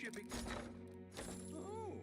shipping. Oh.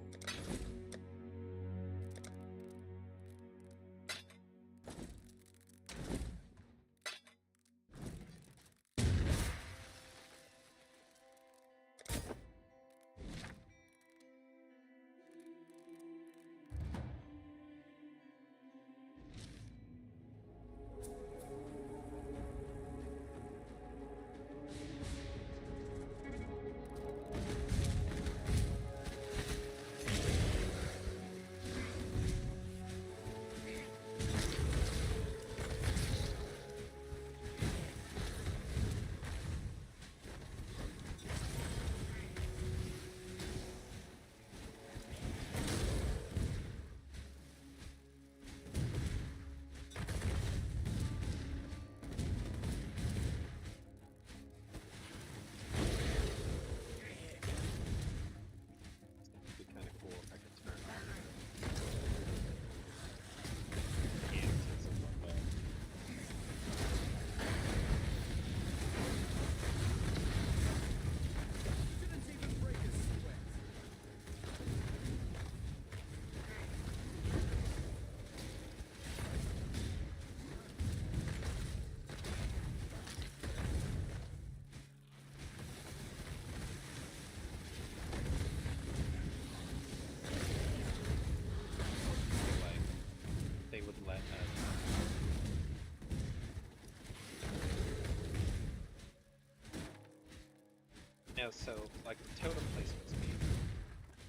Yeah, so, like, the totem placement speed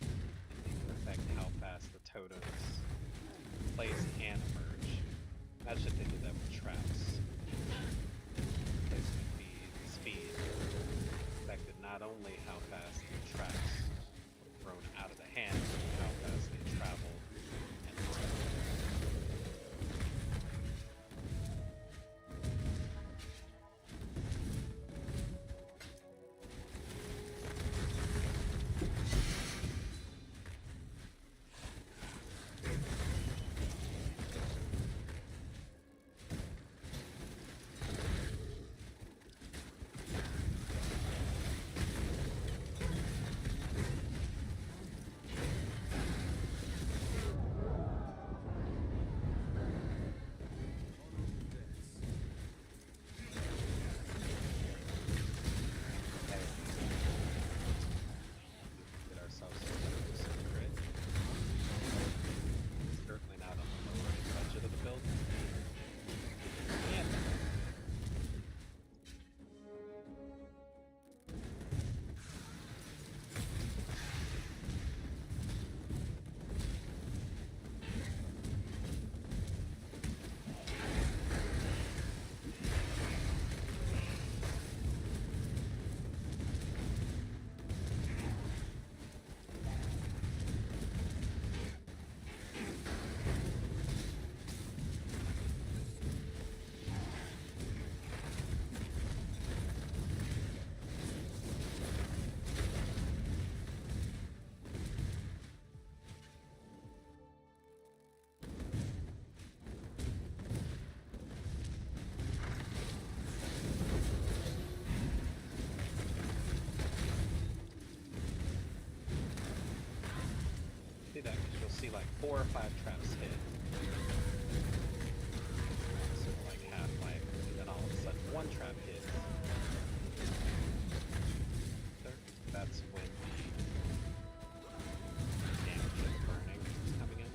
can affect how fast the totems place and emerge. Imagine if they did that with traps. Placement speed affected not only how fast the traps were thrown out of the hand, but how fast they traveled and see that because you'll see like 4 or 5 traps hit. So like half life, and then all of a sudden 1 trap hits. That's when the damage and burning is coming in.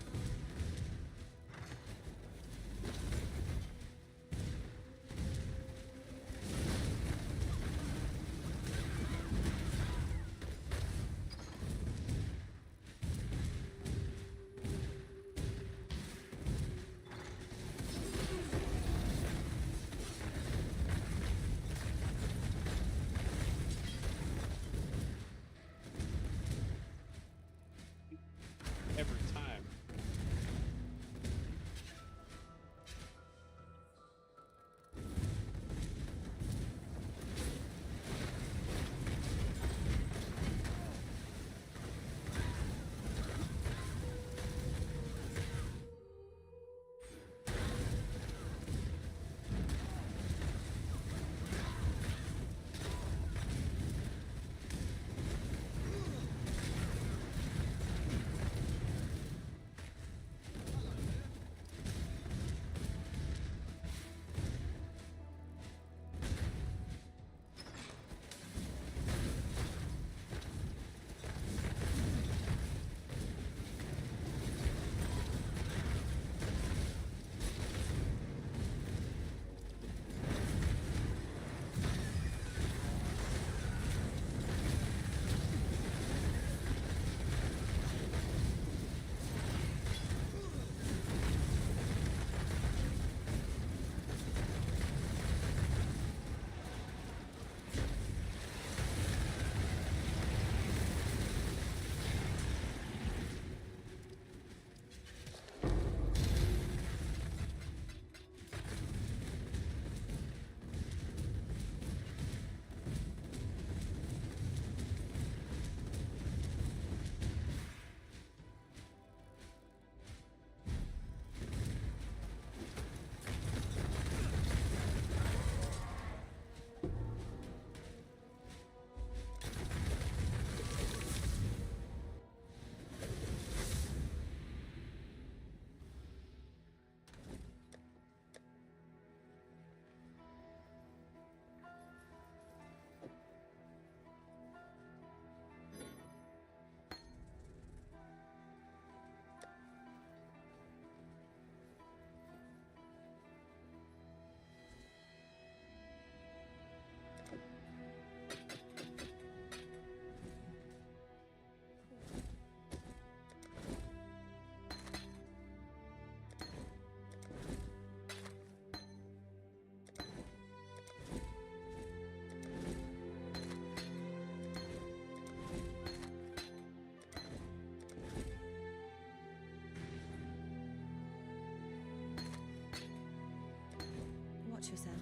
Watch yourself.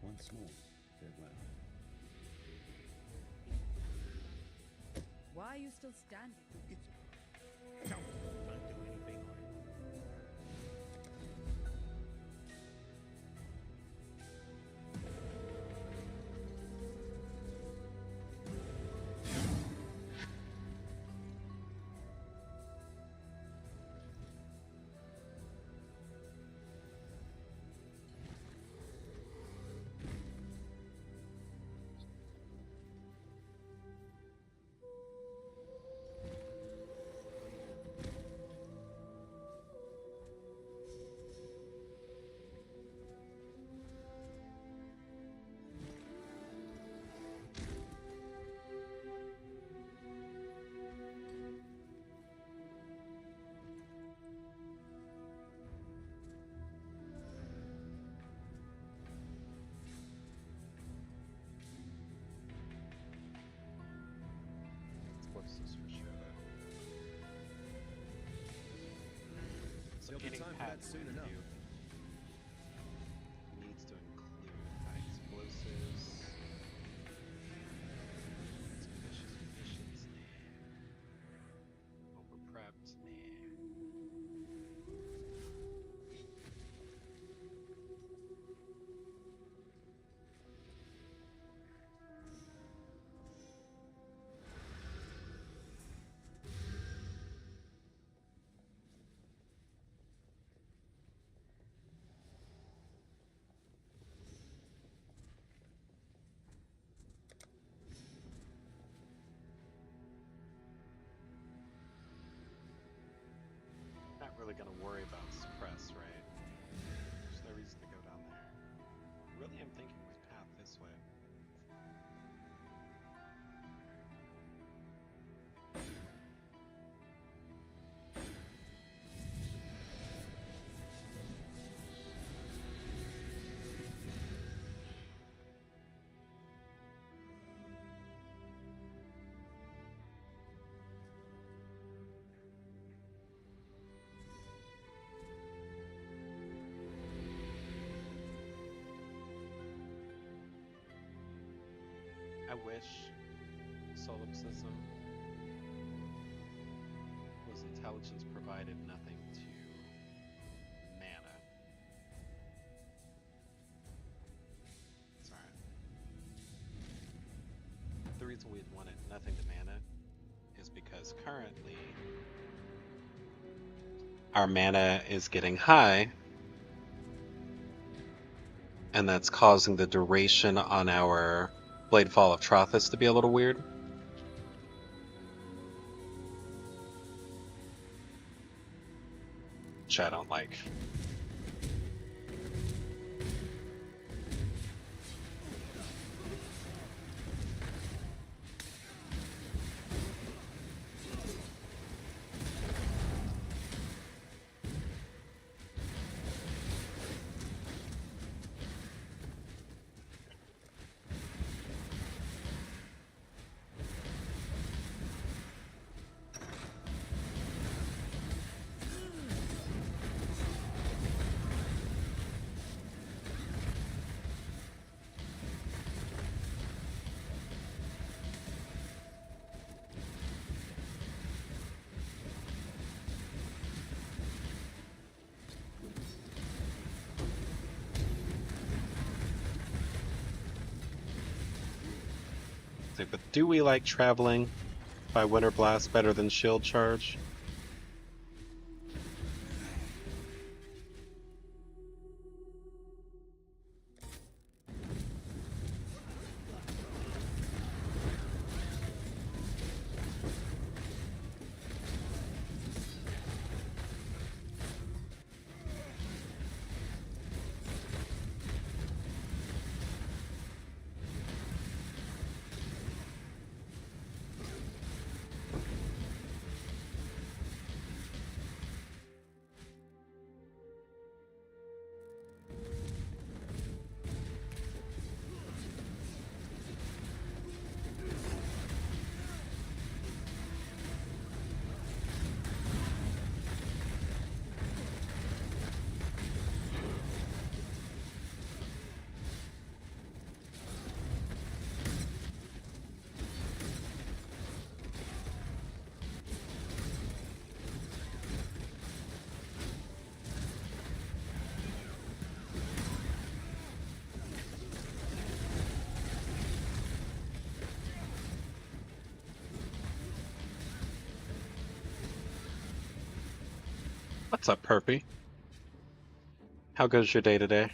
Once more, farewell. Why are you still standing? Don't do anything on it. What's this for sure? So There'll be getting time for pad that soon with enough. you needs to include high explosives, expeditious munitions, over prepped, Not really gonna worry about suppress, right? There's no reason to go down there. Really, I'm thinking we path this way. I wish solipsism was intelligence provided nothing to mana. It's alright. The reason we'd want it nothing to mana is because currently our mana is getting high, and that's causing the duration on our Bladefall of Trothus to be a little weird. Which I don't like. But do we like traveling by Winter Blast better than Shield Charge? What's up, Perpy? How goes your day today?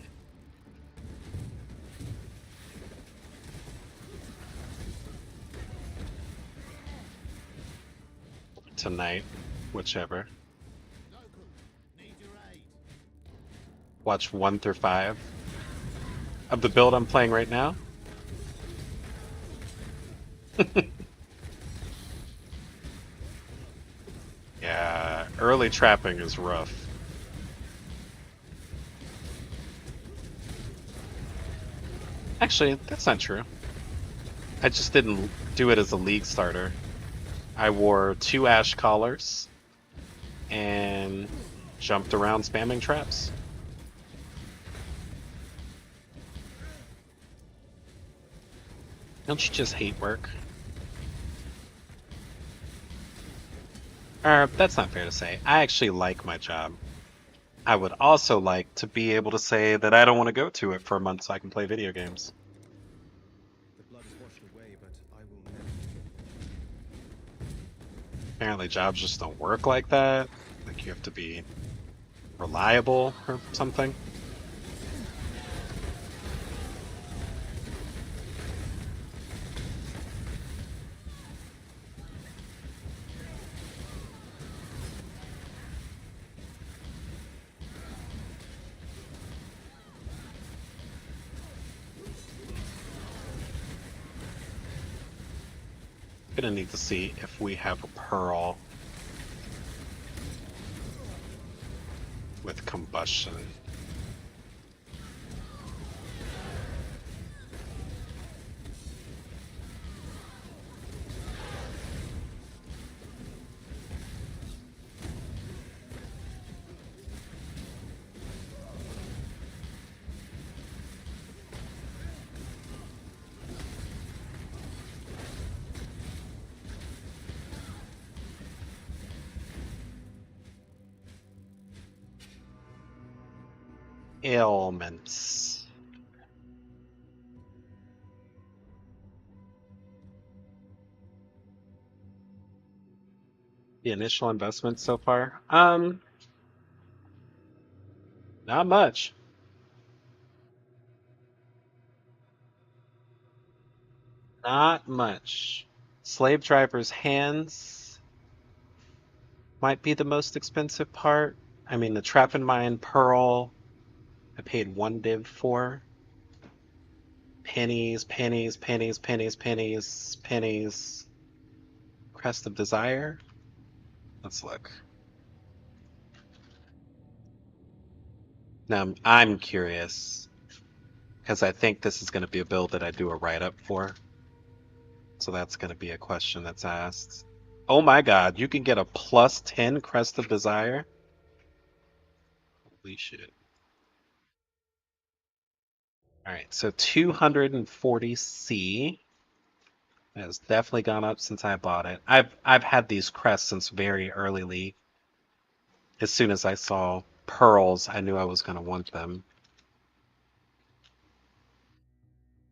Tonight, whichever. Watch 1 through 5 of the build I'm playing right now. Yeah, early trapping is rough. Actually, that's not true. I just didn't do it as a league starter. I wore 2 ash collars and jumped around spamming traps. Don't you just hate work? That's not fair to say. I actually like my job. I would also like to be able to say that I don't want to go to it for a month so I can play video games. The blood is washed away, but I will never. Apparently jobs just don't work like that. Like you have to be reliable or something. Gonna need to see if we have a pearl with combustion. Ailments. The initial investment so far? Not much. Not much. Slave driver's hands might be the most expensive part. I mean, the trap and mine pearl, I paid 1 div for. Pennies, pennies, pennies, pennies, pennies, pennies. Crest of Desire? Let's look. Now, I'm curious, because I think this is going to be a build that I do a write-up for. So that's going to be a question that's asked. Oh my god, you can get a plus 10 Crest of Desire? Holy shit. Alright, so 240C has definitely gone up since I bought it. I've had these crests since very early league. As soon as I saw pearls, I knew I was going to want them.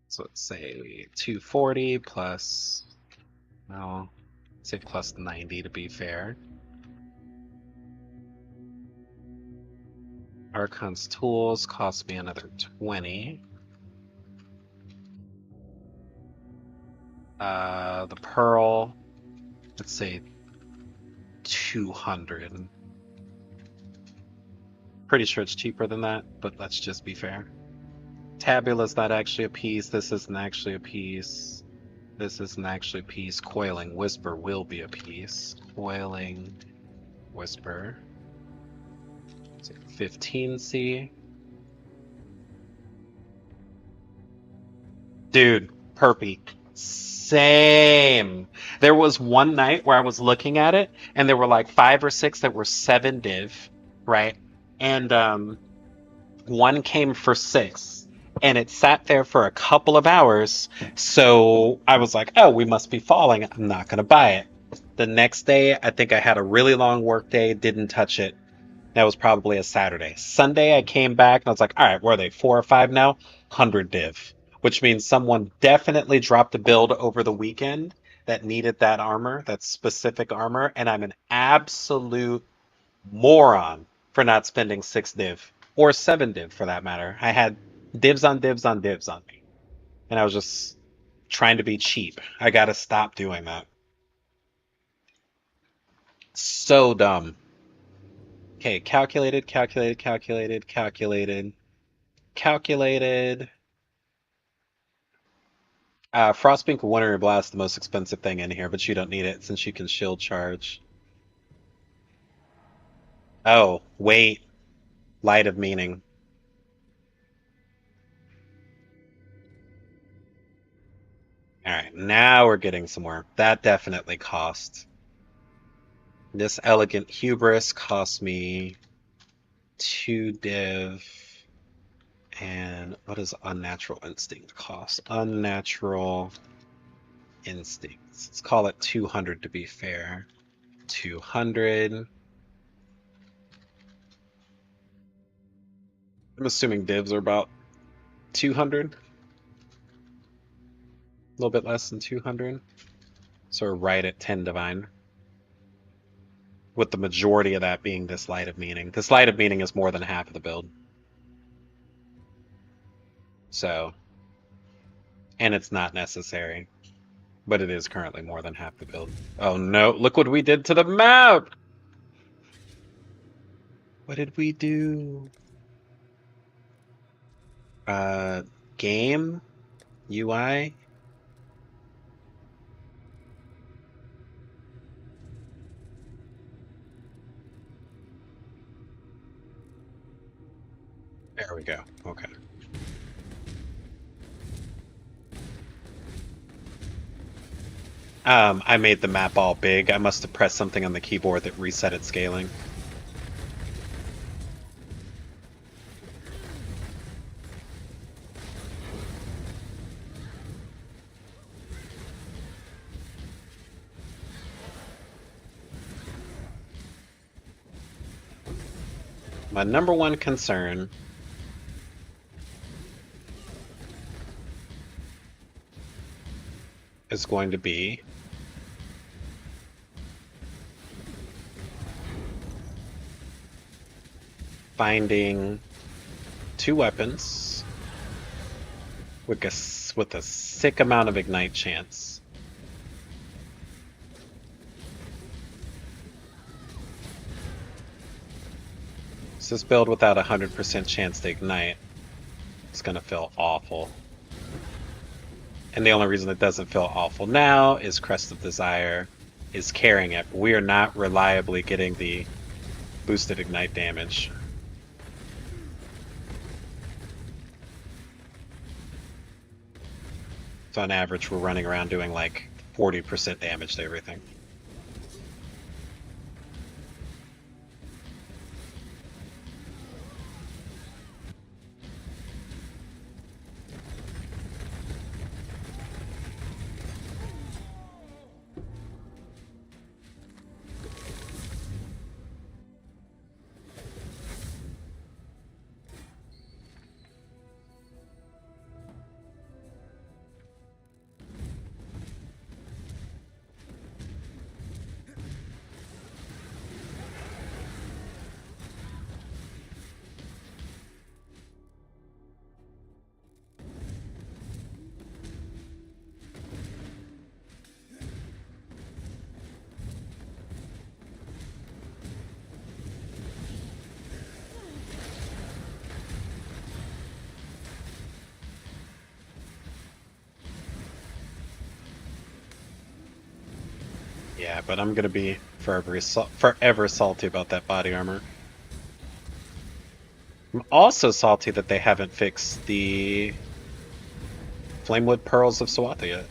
So let's say 240 plus, no, say plus 90 to be fair. Archon's tools cost me another 20. The pearl, let's say 200. Pretty sure it's cheaper than that, but let's just be fair. Tabula's not actually a piece. This isn't actually a piece. This isn't actually a piece. Coiling Whisper will be a piece. Coiling Whisper. 15C. Dude, Perpy. Same. There was one night where I was looking at it, and there were like 5 or 6 that were 7 div, right? And one came for 6, and it sat there for a couple of hours. So I was like, oh, we must be falling. I'm not going to buy it. The next day, I think I had a really long work day, didn't touch it. That was probably a Saturday. Sunday, I came back and I was like, all right, where are they? 4 or 5 now? 100 div. Which means someone definitely dropped a build over the weekend that needed that armor, that specific armor, and I'm an absolute moron for not spending 6 div or 7 div for that matter. I had divs on divs on divs on me, and I was just trying to be cheap. I gotta stop doing that. So dumb. Okay, calculated, calculated, calculated, calculated, calculated. Frostpink Wintering Blast, the most expensive thing in here, but you don't need it since you can shield charge. Oh, wait. Light of Meaning. Alright, now we're getting somewhere. That definitely cost. This Elegant Hubris cost me 2 div. And what does Unnatural Instinct cost? Unnatural Instincts. Let's call it 200 to be fair. 200. I'm assuming divs are about 200. A little bit less than 200. So we're right at 10 divine. With the majority of that being this Light of Meaning. This Light of Meaning is more than half of the build. So, and it's not necessary. But it is currently more than half the build. Oh no, look what we did to the map! What did we do? Game? UI? There we go. Okay. I made the map all big. I must have pressed something on the keyboard that reset its scaling. My number one concern is going to be finding 2 weapons with a sick amount of ignite chance. So this build without 100% chance to ignite is going to feel awful. And the only reason it doesn't feel awful now is Crest of Desire is carrying it. We are not reliably getting the boosted ignite damage. So on average, we're running around doing like 40% damage to everything. Yeah, but I'm gonna be forever salty about that body armor. I'm also salty that they haven't fixed the Flamewood Pearls of Sawatha yet.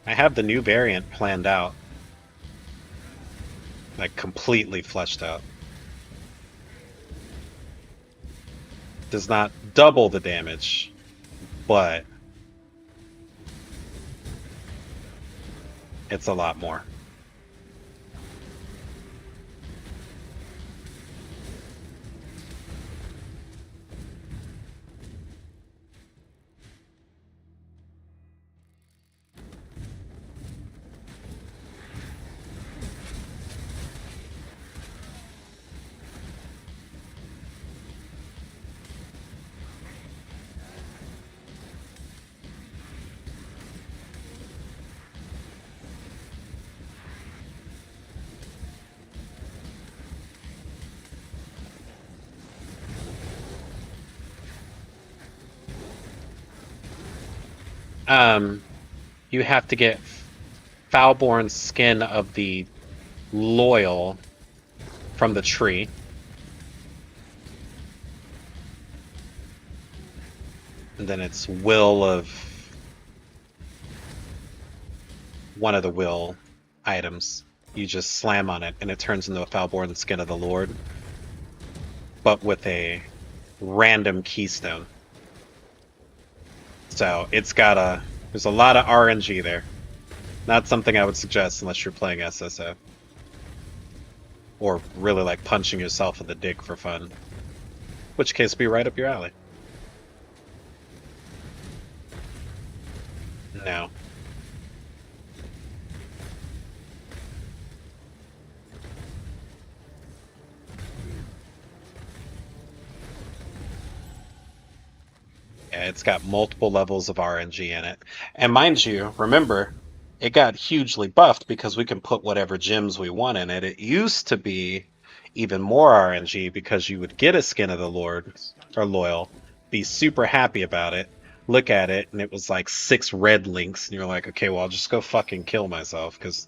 I have the new variant planned out. Like, completely fleshed out. Does not double the damage, but it's a lot more. You have to get Foulborn Skin of the Loyal from the tree. And then it's Will of one of the Will items. You just slam on it and it turns into a Foulborn Skin of the Lord. But with a random keystone. So it's got there's a lot of RNG there. Not something I would suggest unless you're playing SSO. Or really like punching yourself in the dick for fun. Which case be right up your alley. No. Yeah, it's got multiple levels of RNG in it. And mind you, remember, it got hugely buffed because we can put whatever gems we want in it. It used to be even more RNG because you would get a Skin of the Lord, or Loyal, be super happy about it, look at it, and it was like 6 red links, and you're like, okay, well, I'll just go fucking kill myself, because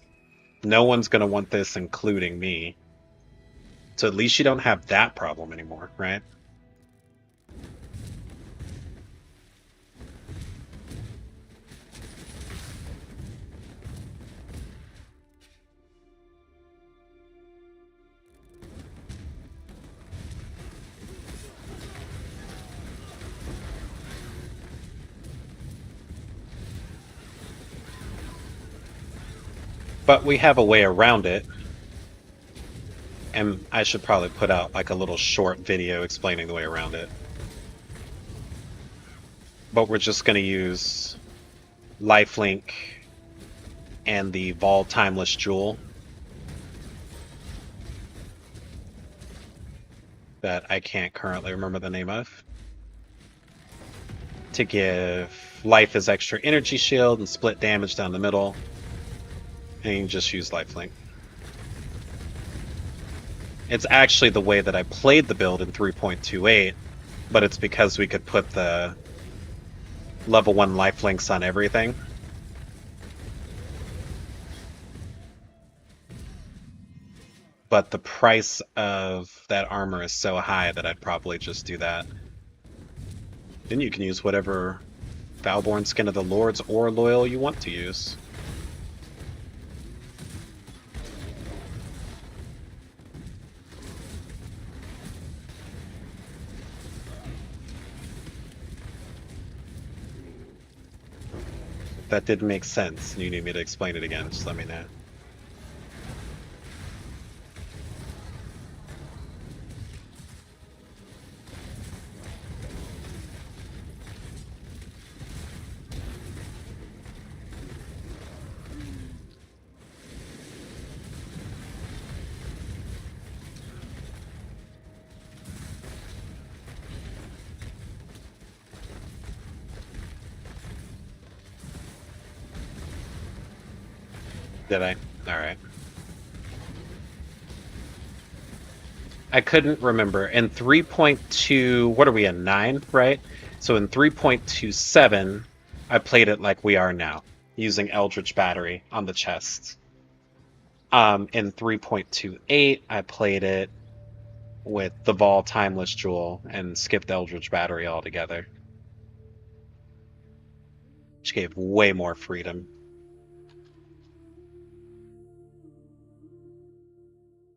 no one's going to want this, including me. So at least you don't have that problem anymore, right? But we have a way around it. And I should probably put out like a little short video explaining the way around it. But we're just going to use Lifelink and the Vol Timeless Jewel that I can't currently remember the name of to give life as extra energy shield and split damage down the middle. And you can just use Lifelink. It's actually the way that I played the build in 3.28, but it's because we could put the level 1 lifelinks on everything. But the price of that armor is so high that I'd probably just do that. Then you can use whatever Foulborn Skin of the Lords or Loyal you want to use. If that didn't make sense and you need me to explain it again, just let me know. Did I? Alright. I couldn't remember. In 3.2, what are we in, 9, right? So in 3.27, I played it like we are now, using Eldritch Battery on the chest. In 3.28, I played it with the Vol Timeless Jewel and skipped Eldritch Battery altogether. Which gave way more freedom.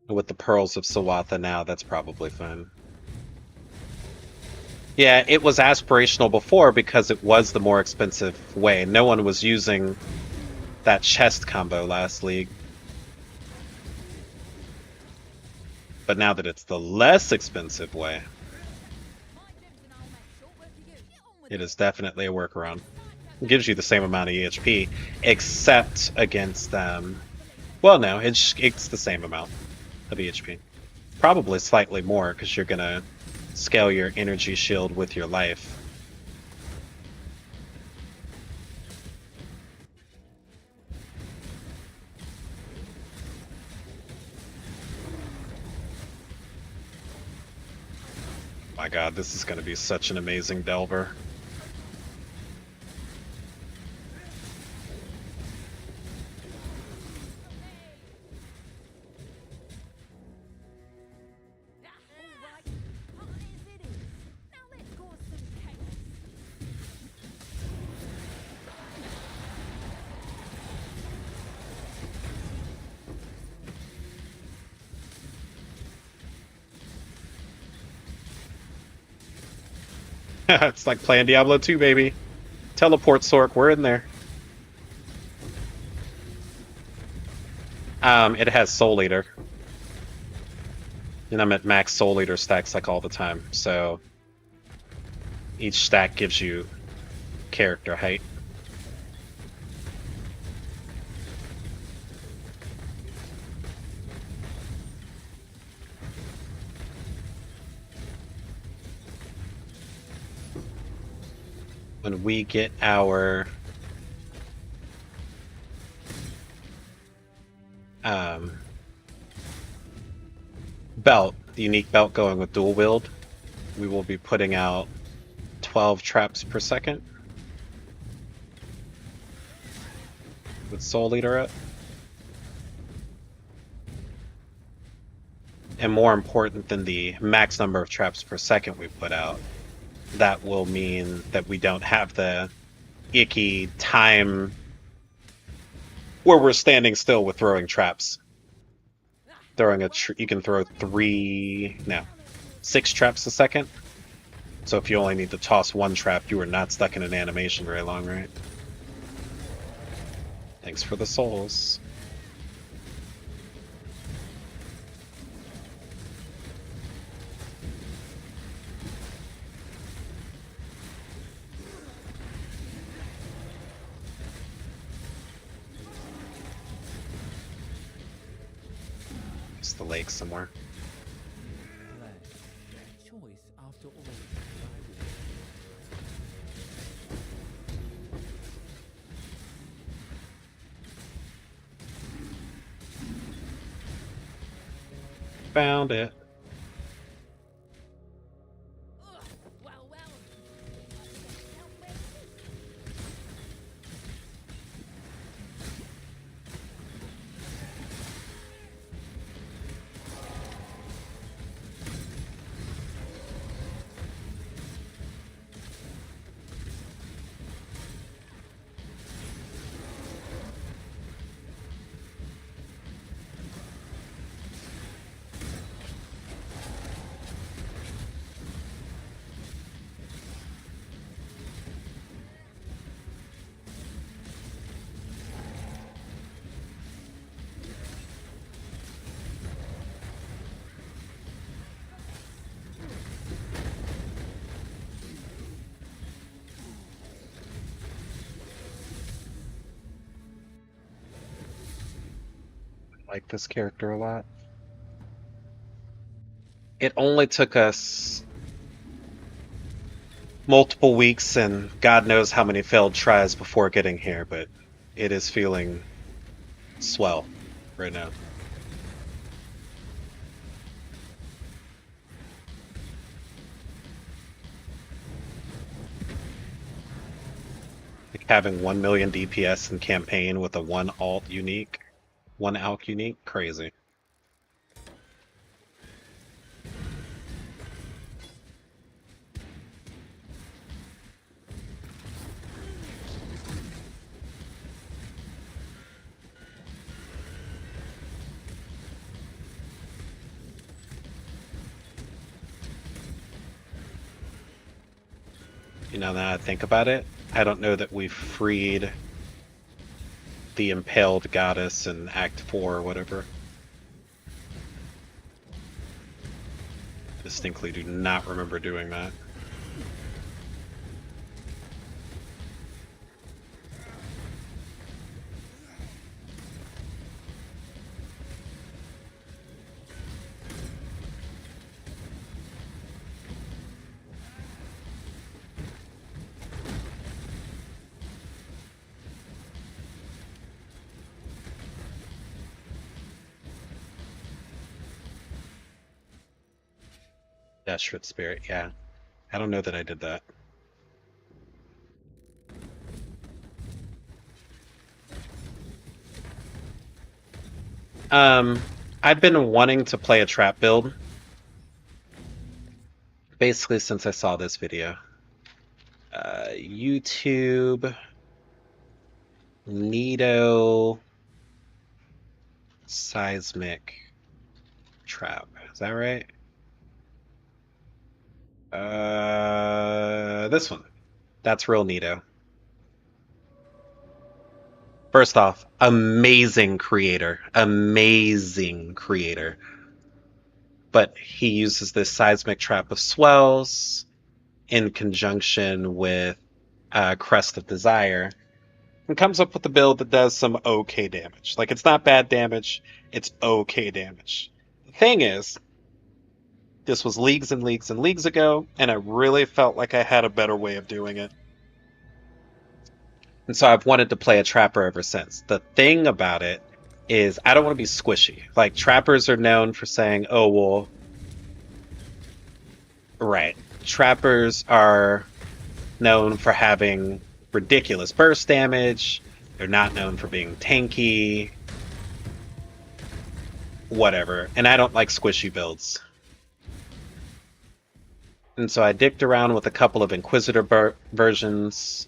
With the Pearls of Sawatha now, that's probably fine. Yeah, it was aspirational before because it was the more expensive way. No one was using that chest combo last league. But now that it's the less expensive way, it is definitely a workaround. It gives you the same amount of EHP, except against well, no, it's the same amount of EHP. Probably slightly more, because you're going to scale your energy shield with your life. My god, this is going to be such an amazing Delver. It's like playing Diablo 2, baby. Teleport Sork, we're in there. It has Soul Eater. And I'm at max Soul Eater stacks like all the time. So each stack gives you character height. When we get our belt, the unique belt going with dual wield, we will be putting out 12 traps per second with Soul Eater up. And more important than the max number of traps per second we put out, that will mean that we don't have the icky time where we're standing still with throwing traps. You can throw 6 traps a second. So if you only need to toss 1 trap, you are not stuck in an animation very long, right? Thanks for the souls. It's the lake somewhere. Choice after all. Found it. I like this character a lot. It only took us multiple weeks and God knows how many failed tries before getting here, but it is feeling swell right now. Like having 1 million DPS in campaign with a 1 alt unique, 1 alch unique, crazy. You know, now that I think about it, I don't know that we freed the impaled goddess in Act 4 or whatever. Distinctly do not remember doing that. Desperate Spirit, yeah. I don't know that I did that. I've been wanting to play a trap build basically since I saw this video. YouTube Nido Seismic Trap. Is that right? This one. That's real neato. First off, amazing creator. Amazing creator. But he uses this seismic trap of swells in conjunction with Crest of Desire and comes up with a build that does some okay damage. Like, it's not bad damage, it's okay damage. The thing is, this was leagues and leagues and leagues ago, and I really felt like I had a better way of doing it. And so I've wanted to play a trapper ever since. The thing about it is I don't want to be squishy. Like, trappers are known for saying, oh, well, right. Trappers are known for having ridiculous burst damage. They're not known for being tanky. Whatever. And I don't like squishy builds. And so I dicked around with a couple of Inquisitor versions.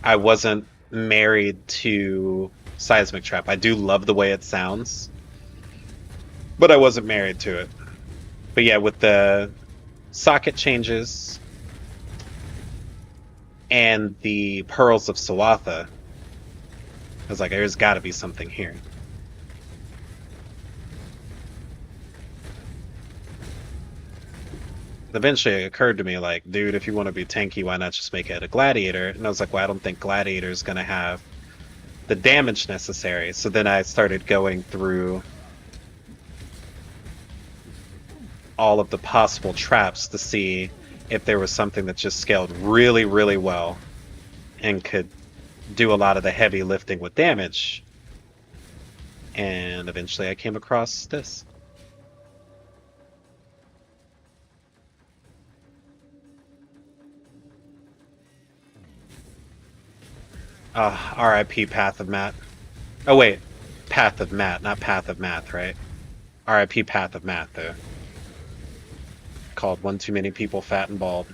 I wasn't married to Seismic Trap. I do love the way it sounds, but I wasn't married to it. But yeah, with the socket changes and the Pearls of Sawatha, I was like, there's got to be something here. Eventually it occurred to me, like, dude, if you want to be tanky, why not just make it a gladiator? And I was like, well, I don't think gladiator is going to have the damage necessary. So then I started going through all of the possible traps to see if there was something that just scaled really, really well and could do a lot of the heavy lifting with damage. And eventually I came across this. RIP Path of Math. Oh wait, Path of Math, not Path of Math, right? RIP Path of Math, though. Called One Too Many People Fat and Bald.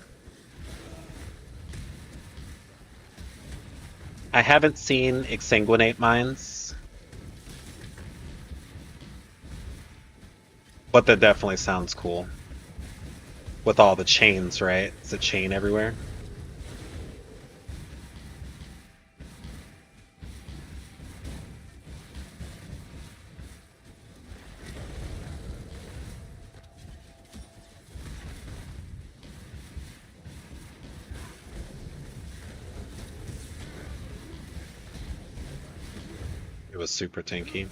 I haven't seen Exsanguinate Mines, but that definitely sounds cool. With all the chains, right? It's a chain everywhere. It was super tanky.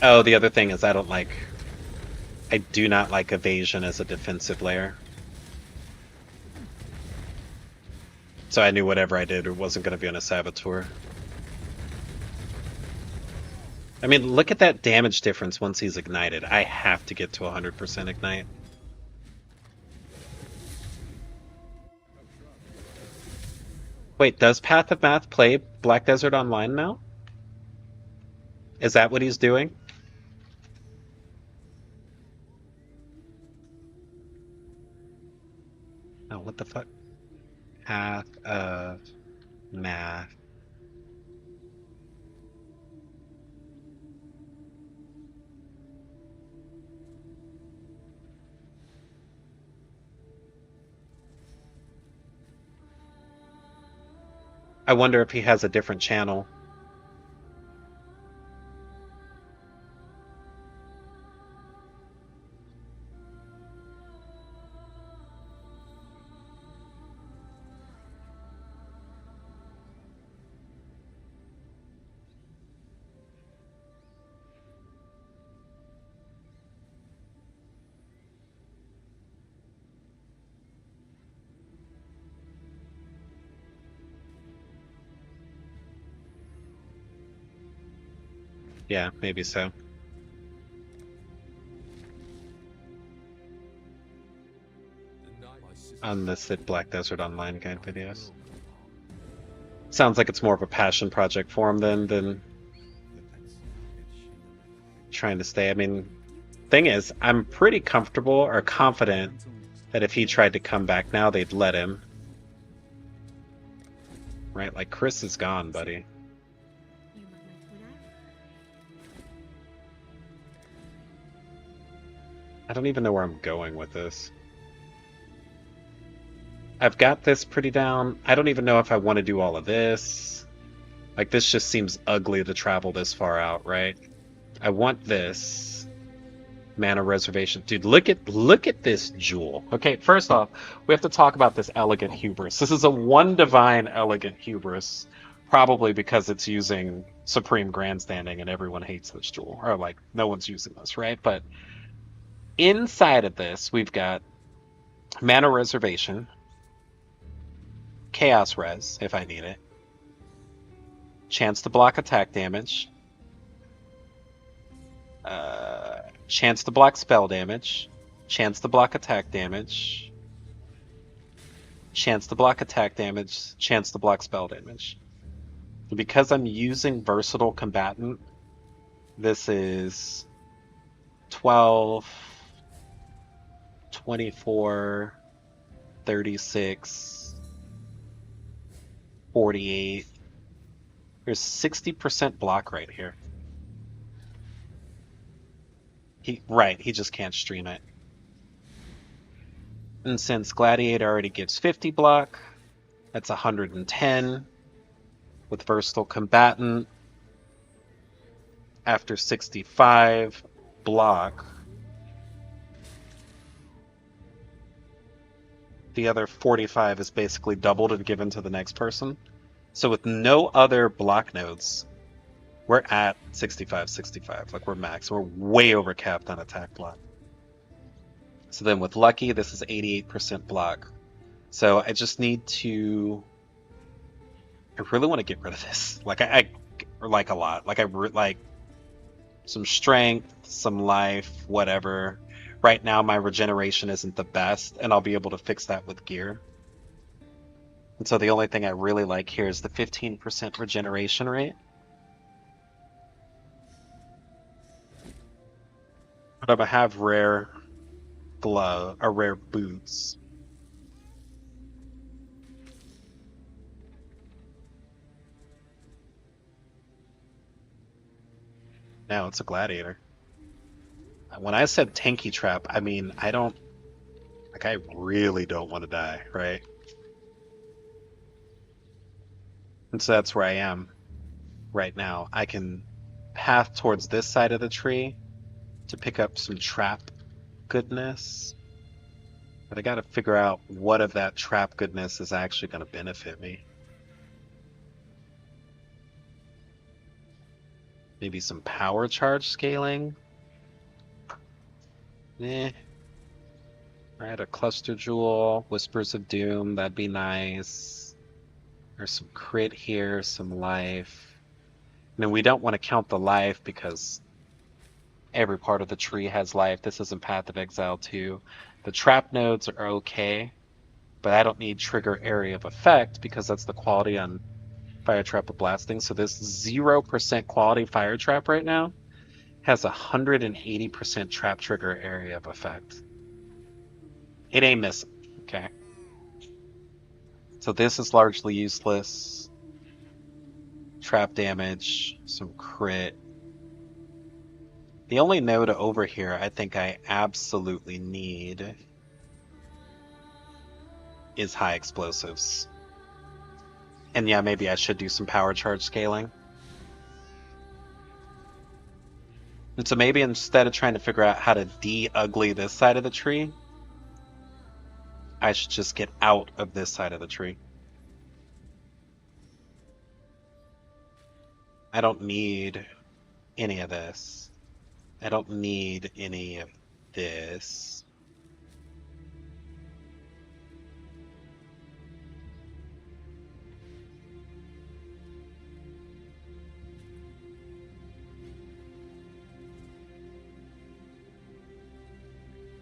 Oh, the other thing is I do not like evasion as a defensive layer. So I knew whatever I did wasn't going to be on a Saboteur. I mean, look at that damage difference once he's ignited. I have to get to 100% ignite. Wait, does Path of Math play Black Desert Online now? Is that what he's doing? Oh, what the fuck? Path of Math. I wonder if he has a different channel. Yeah, maybe so. On the Sid Black Desert Online guide videos. Sounds like it's more of a passion project for him than trying to stay. I mean, thing is, I'm pretty comfortable or confident that if he tried to come back now, they'd let him. Right? Like, Chris is gone, buddy. I don't even know where I'm going with this. I've got this pretty down. I don't even know if I want to do all of this. Like, this just seems ugly to travel this far out, right? I want this mana reservation. Dude, look at this jewel. Okay, first off, we have to talk about this elegant hubris. This is a one divine elegant hubris, probably because it's using supreme grandstanding and everyone hates this jewel. Or like no one's using this, right? But inside of this, we've got mana reservation, chaos res if I need it, chance to block attack damage, chance to block spell damage, chance to block attack damage, chance to block attack damage, chance to block spell damage. Because I'm using versatile combatant, this is 12, 24, 36, 48. There's 60% block right here. He just can't stream it. And since Gladiator already gives 50 block, that's 110. With Versatile Combatant, after 65 block, the other 45 is basically doubled and given to the next person. So with no other block nodes, we're at 65. Like, we're max. We're way over capped on attack block. So then with Lucky, this is 88% block. So I just need to... I really want to get rid of this. Like, I like a lot. Like, like some strength, some life, whatever. Right now, my regeneration isn't the best, and I'll be able to fix that with gear. And so the only thing I really like here is the 15% regeneration rate. But I'm gonna have rare glove or rare boots. Now it's a gladiator. When I said tanky trap, I mean I really don't want to die, right? And so that's where I am right now. I can path towards this side of the tree to pick up some trap goodness. But I gotta figure out what of that trap goodness is actually gonna benefit me. Maybe some power charge scaling. Eh. Alright, a cluster jewel, Whispers of Doom, that'd be nice. There's some crit here, some life. And we don't want to count the life because every part of the tree has life. This isn't Path of Exile 2. The trap nodes are okay, but I don't need trigger area of effect because that's the quality on Fire Trap of Blasting. So this 0% quality Fire Trap right now has 180% trap trigger area of effect. It ain't missing, okay? So this is largely useless. Trap damage, some crit. The only node over here I think I absolutely need is high explosives. And yeah, maybe I should do some power charge scaling. And so maybe instead of trying to figure out how to de-ugly this side of the tree, I should just get out of this side of the tree. I don't need any of this. I don't need any of this.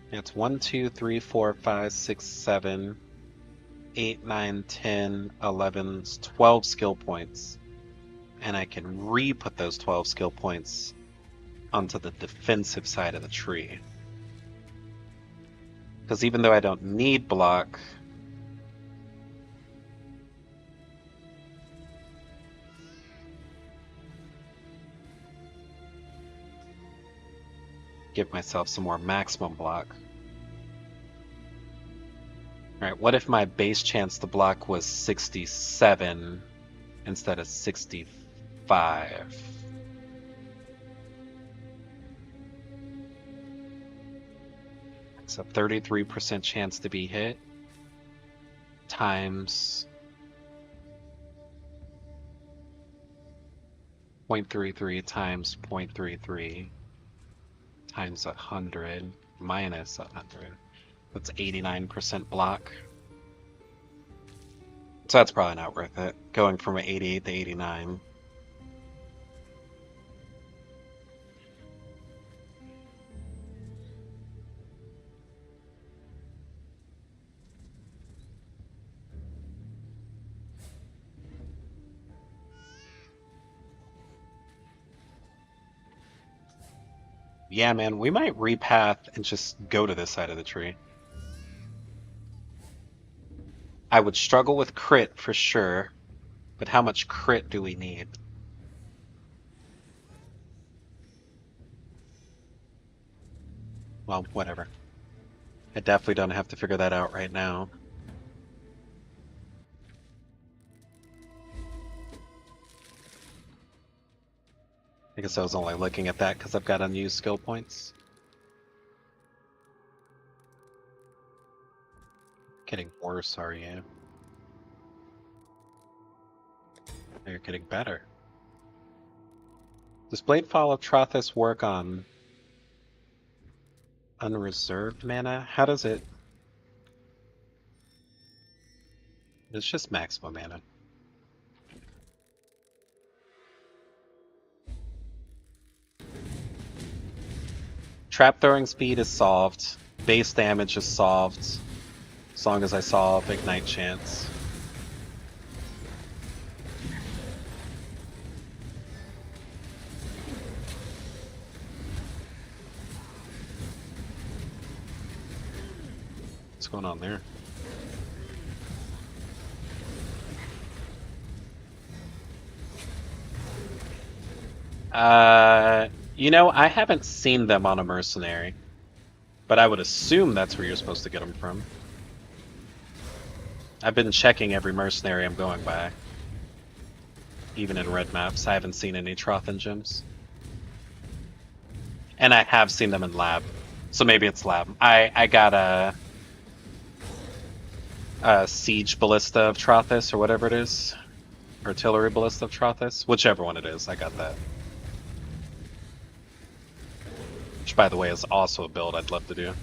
It's 1, 2, 3, 4, 5, 6, 7, 8, 9, 10, 11, 12 skill points. And I can re-put those 12 skill points onto the defensive side of the tree. Because even though I don't need block, Give myself some more maximum block. Alright, what if my base chance to block was 67 instead of 65? It's a 33% chance to be hit times 0.33 times 0.33 times 100 minus 100. That's 89% block. So that's probably not worth it. Going from 88 to 89. Yeah, man, we might repath and just go to this side of the tree. I would struggle with crit for sure, but how much crit do we need? Well, whatever. I definitely don't have to figure that out right now. I guess I was only looking at that because I've got unused skill points. Getting worse, are you? You're getting better. Does Bladefall of Trothus work on unreserved mana? How does it? It's just maximum mana. Trap throwing speed is solved. Base damage is solved. As long as I solve Ignite Chance. What's going on there? You know, I haven't seen them on a mercenary, but I would assume that's where you're supposed to get them from. I've been checking every mercenary I'm going by. Even in red maps, I haven't seen any Trothan gems. And I have seen them in lab, so maybe it's lab. I got a siege ballista of Trothus, or whatever it is. Artillery ballista of Trothus, whichever one it is, I got that. Which, by the way, is also a build I'd love to do.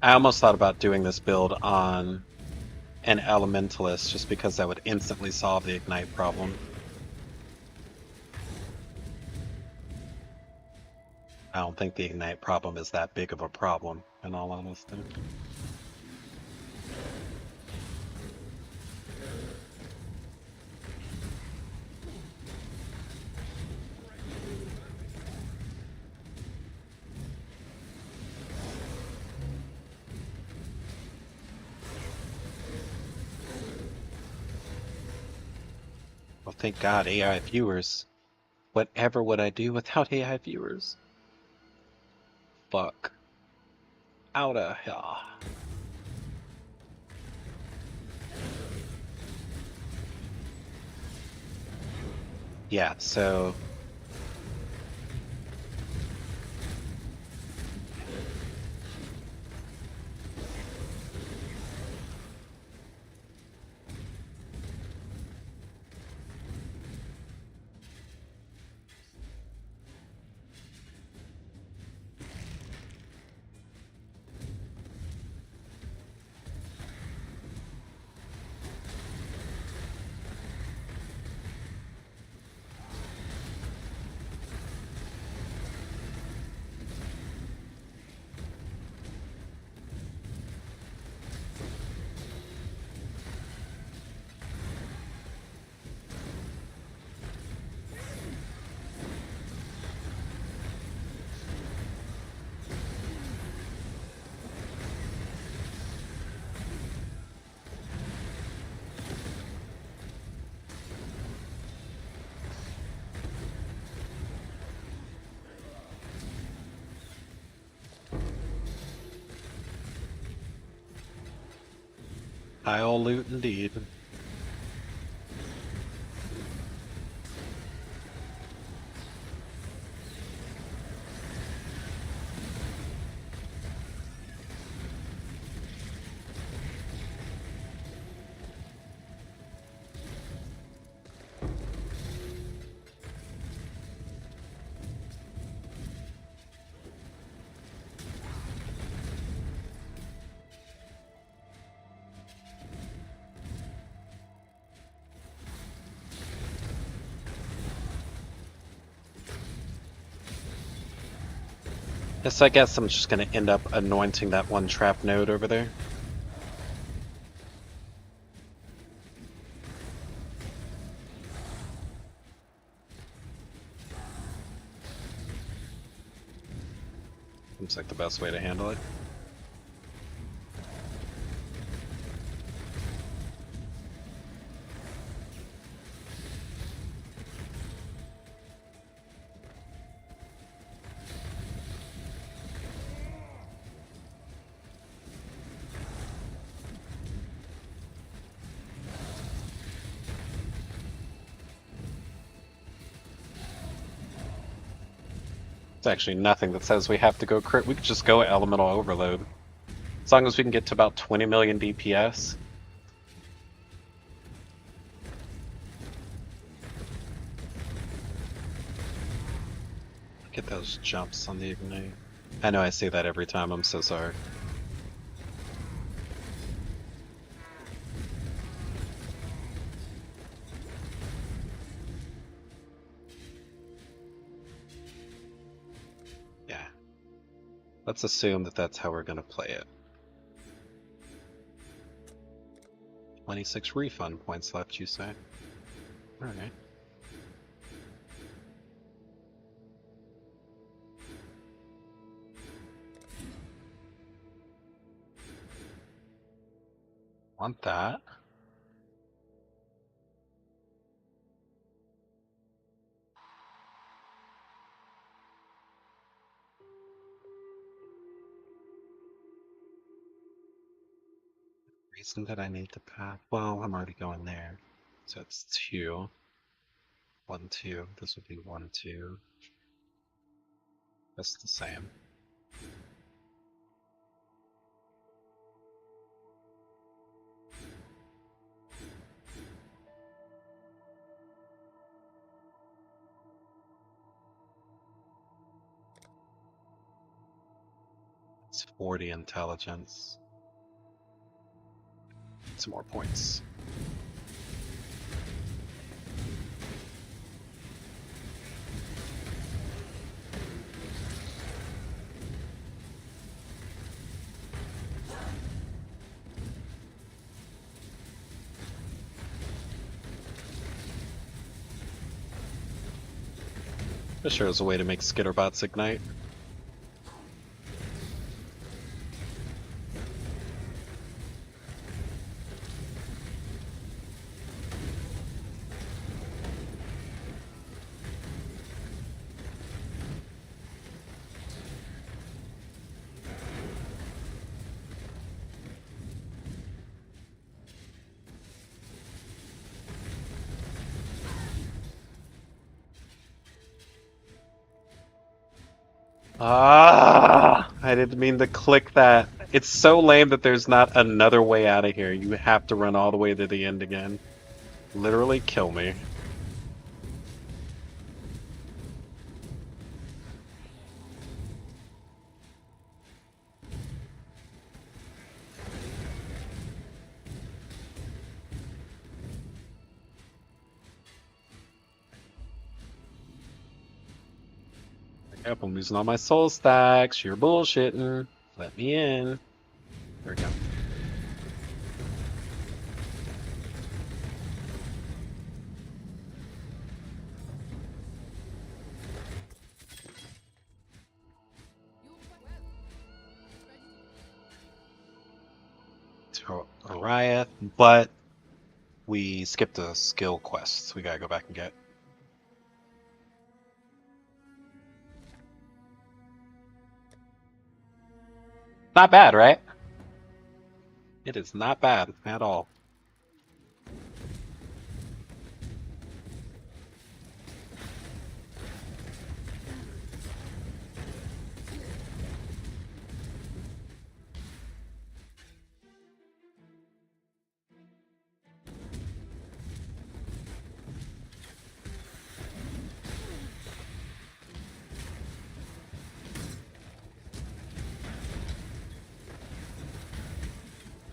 I almost thought about doing this build on an Elementalist just because that would instantly solve the Ignite problem. I don't think the Ignite problem is that big of a problem, in all honesty. Well, thank God, AI viewers. Whatever would I do without AI viewers? Fuck. Outta here. Yeah, so... I'll loot indeed. Yes, I guess I'm just gonna end up anointing that one trap node over there. Seems like the best way to handle it. It's actually nothing that says we have to go crit. We could just go elemental overload. As long as we can get to about 20 million DPS. Get those jumps on the ignite. I know I say that every time, I'm so sorry. Yeah. Let's assume that that's how we're gonna play it. 26 refund points left, you say? Alright. Want that. Reason that I need to path. Well, I'm already going there. So it's 2. 1, 2. This would be 1, 2. That's the same. It's 40 intelligence. Some more points. This sure is a way to make skitterbots ignite. Ah, I didn't mean to click that. It's so lame that there's not another way out of here. You have to run all the way to the end again. Literally kill me. Yep, I'm losing all my soul stacks. You're bullshitting. Let me in. There we go. To Ariath, but we skipped a skill quest. We gotta go back and get. Not bad, right? It is not bad at all.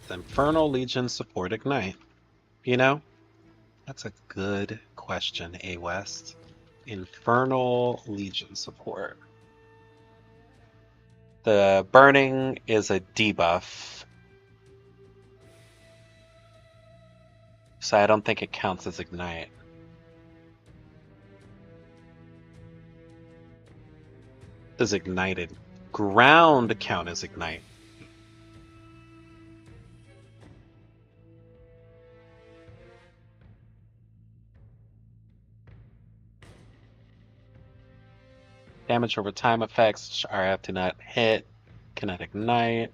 The Infernal Legion support Ignite. You know, that's a good question, A West. Infernal Legion support. The burning is a debuff, so I don't think it counts as Ignite. Does Ignited Ground count as Ignite? Damage over time effects, RF do not hit, cannot ignite.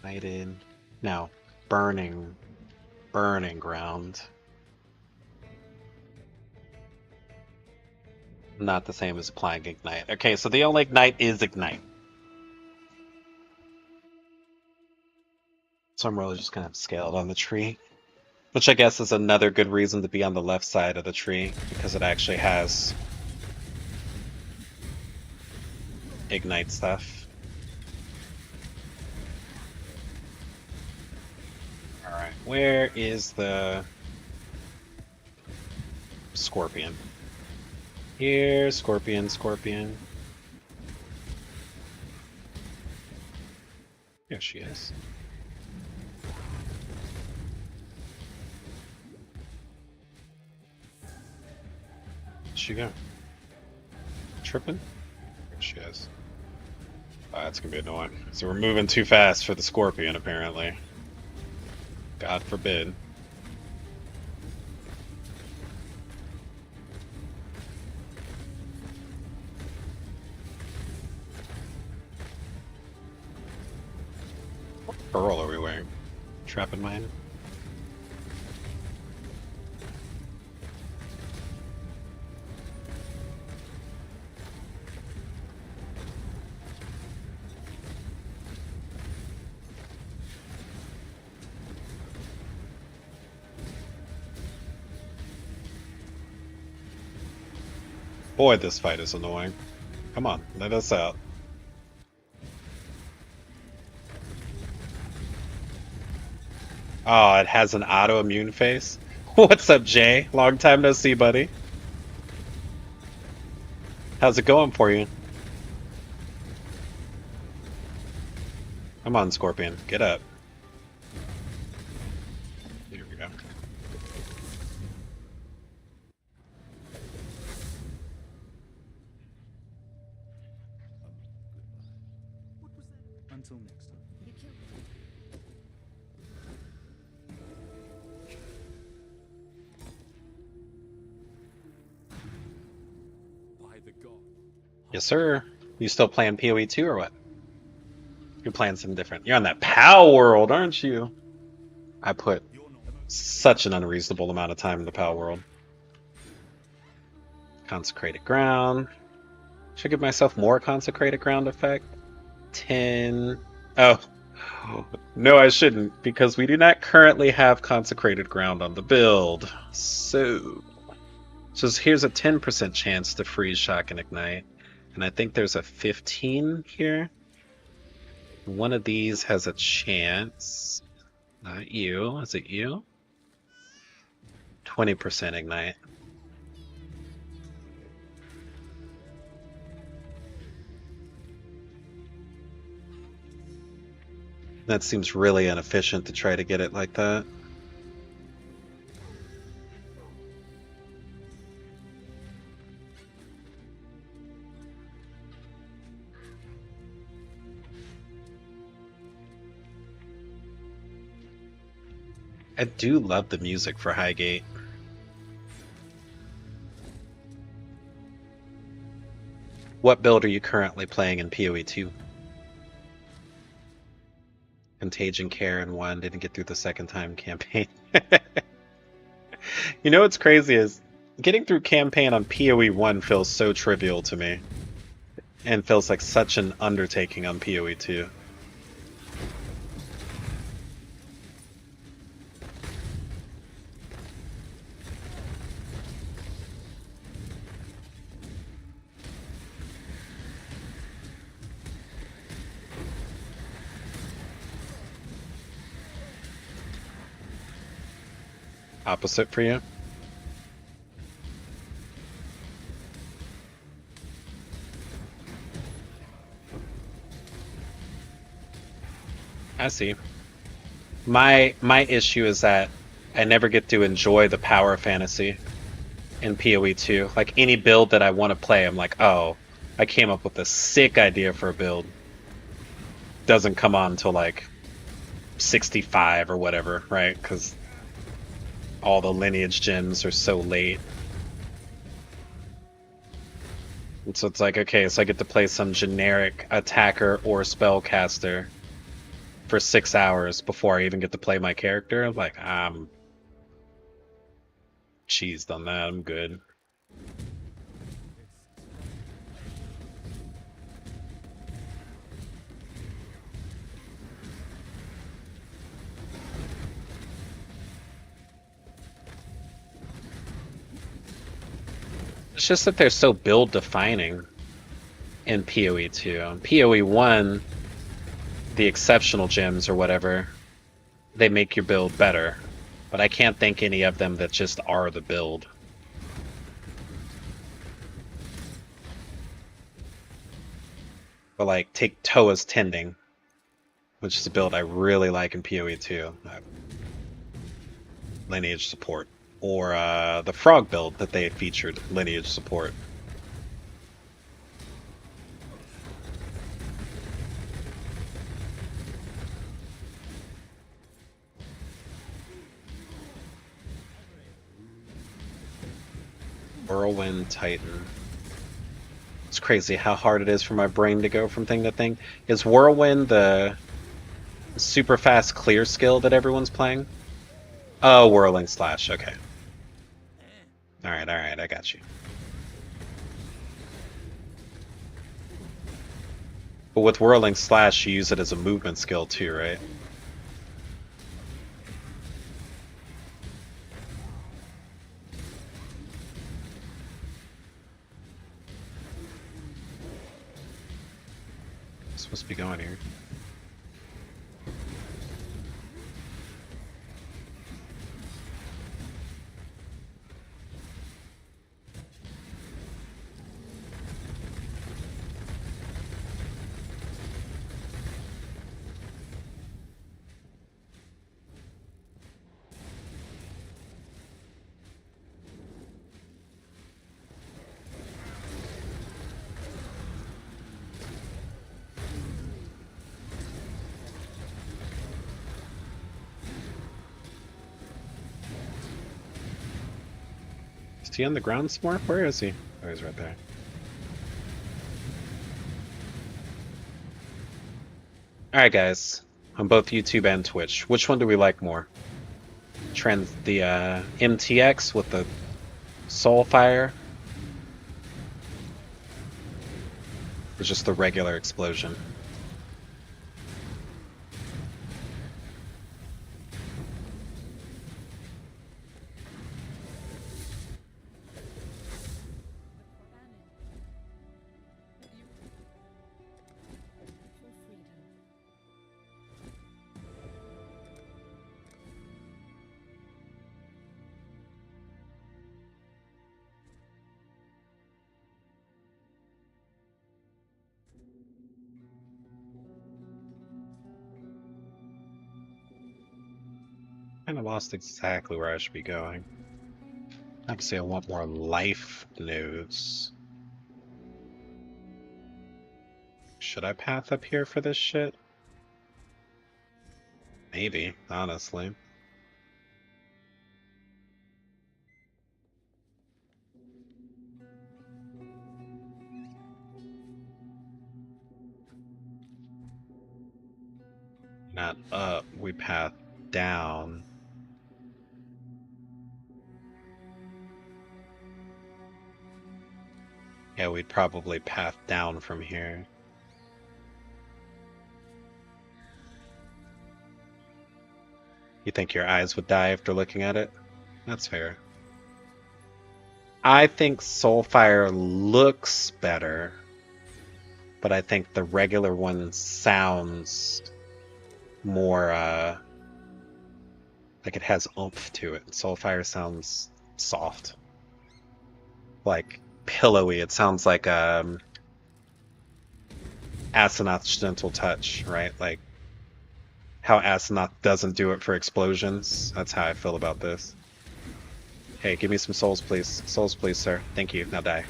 Ignited. Now, burning ground. Not the same as applying ignite. Okay, so the only ignite is ignite. So I'm really just gonna have scaled on the tree. Which I guess is another good reason to be on the left side of the tree, because it actually has ignite stuff. Alright, where is the scorpion? Here, scorpion. There she is. Where'd she go? Tripping? There she is. Oh, that's gonna be annoying. So we're moving too fast for the scorpion, apparently. God forbid. What pearl are we wearing? Trapping mine? Boy, this fight is annoying. Come on, let us out. Oh, it has an autoimmune face? What's up, Jay? Long time no see, buddy. How's it going for you? Come on, Scorpion. Get up. Here we go. Until next time. By the god. Yes, sir. You still playing PoE 2 or what? You're playing something different. You're on that POW world, aren't you? I put such an unreasonable amount of time in the POW world. Consecrated ground. Should I give myself more consecrated ground effect? 10. Oh. No, I shouldn't, because we do not currently have consecrated ground on the build. So here's a 10% chance to freeze, shock, and ignite. And I think there's a 15 here. One of these has a chance. Not you. Is it you? 20% ignite. That seems really inefficient to try to get it like that. I do love the music for Highgate. What build are you currently playing in PoE 2? Contagion Karen 1 didn't get through the second time campaign. You know what's crazy is getting through campaign on PoE 1 feels so trivial to me. And feels like such an undertaking on PoE 2. Opposite for you? I see. My issue is that I never get to enjoy the power fantasy in PoE 2. Like any build that I want to play, I'm like, oh, I came up with a sick idea for a build. Doesn't come on until like 65 or whatever, right? Because all the lineage gems are so late. And so it's like, okay, so I get to play some generic attacker or spellcaster for 6 hours before I even get to play my character. I'm like, I'm cheesed on that. I'm good. It's just that they're so build defining in PoE 2. In PoE 1, the exceptional gems or whatever, they make your build better. But I can't think any of them that just are the build. But like, take Toa's Tending, which is a build I really like in PoE 2. Lineage support. Or the Frog build that they featured, lineage support. Whirlwind Titan. It's crazy how hard it is for my brain to go from thing to thing. Is Whirlwind the super fast clear skill that everyone's playing? Oh, Whirling Slash, okay. Alright, I got you. But with Whirling Slash, you use it as a movement skill too, right? Supposed to be going here. Is he on the ground somewhere? Where is he? Oh, he's right there. Alright guys, on both YouTube and Twitch, which one do we like more? The MTX with the Soulfire? Or just the regular explosion? Kind of lost exactly where I should be going. Obviously, I want more life nodes. Should I path up here for this shit? Maybe, honestly. Not up, we path down. Yeah, we'd probably path down from here. You think your eyes would die after looking at it? That's fair. I think Soulfire looks better, but I think the regular one sounds more like it has oomph to it. Soulfire sounds soft, like pillowy. It sounds like Asenath's Gentle Touch, right? Like how Asenath doesn't do it for explosions. That's how I feel about this. Hey, give me some souls, please. Souls, please, sir. Thank you. Now die.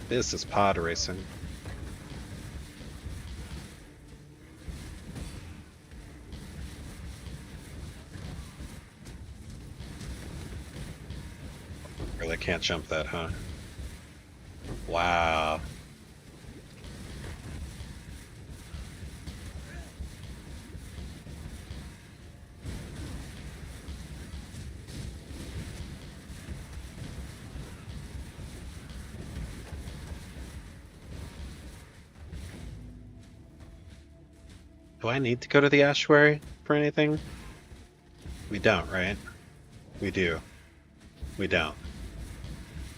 This is pod racing. Really can't jump that, huh? Wow. Do I need to go to the Astuary for anything? We don't, right? We do. We don't.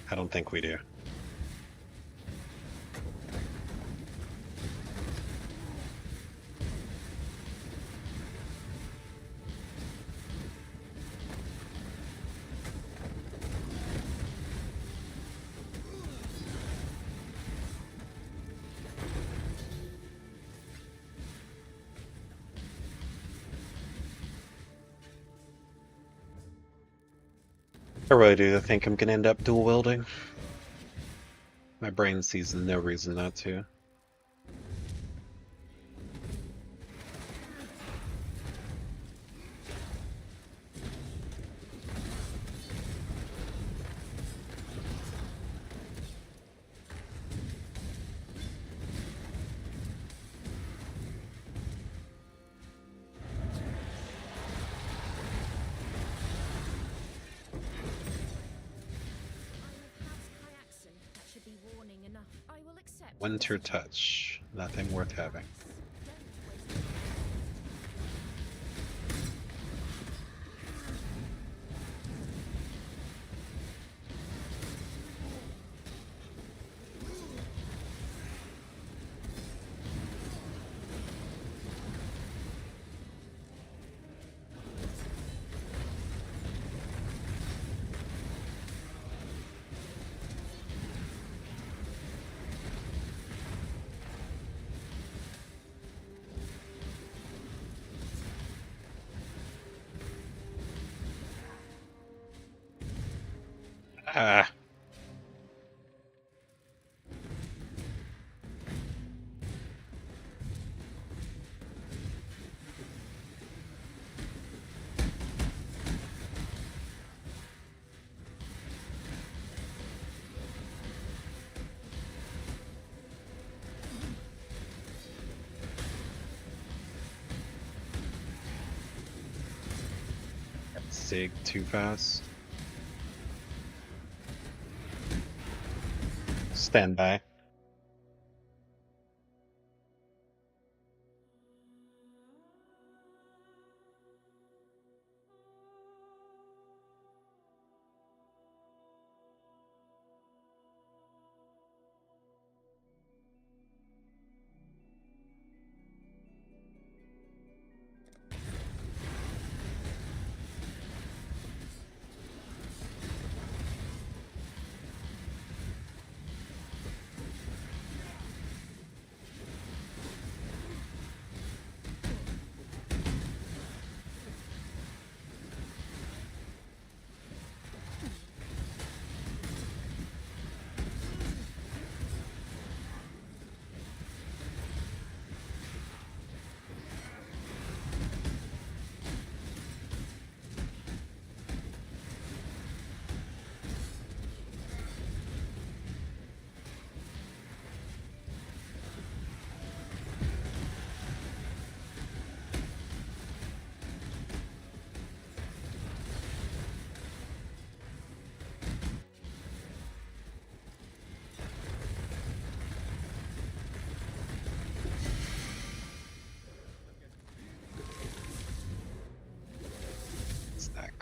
I don't think we do. I really do think I'm gonna end up dual wielding. My brain sees no reason not to. Winter Touch. Nothing worth having. Ah. Sig too fast. Stand by.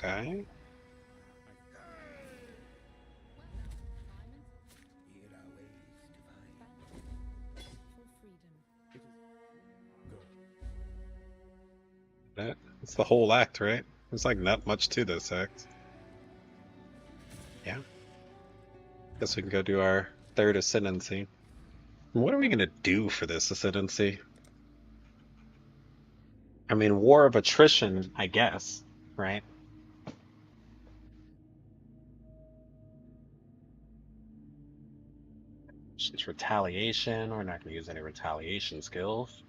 Okay. That's the whole act, right? There's like not much to this act. Yeah. Guess we can go do our third ascendancy. What are we gonna do for this ascendancy? I mean, war of attrition, I guess, right? It's retaliation. We're not gonna use any retaliation skills.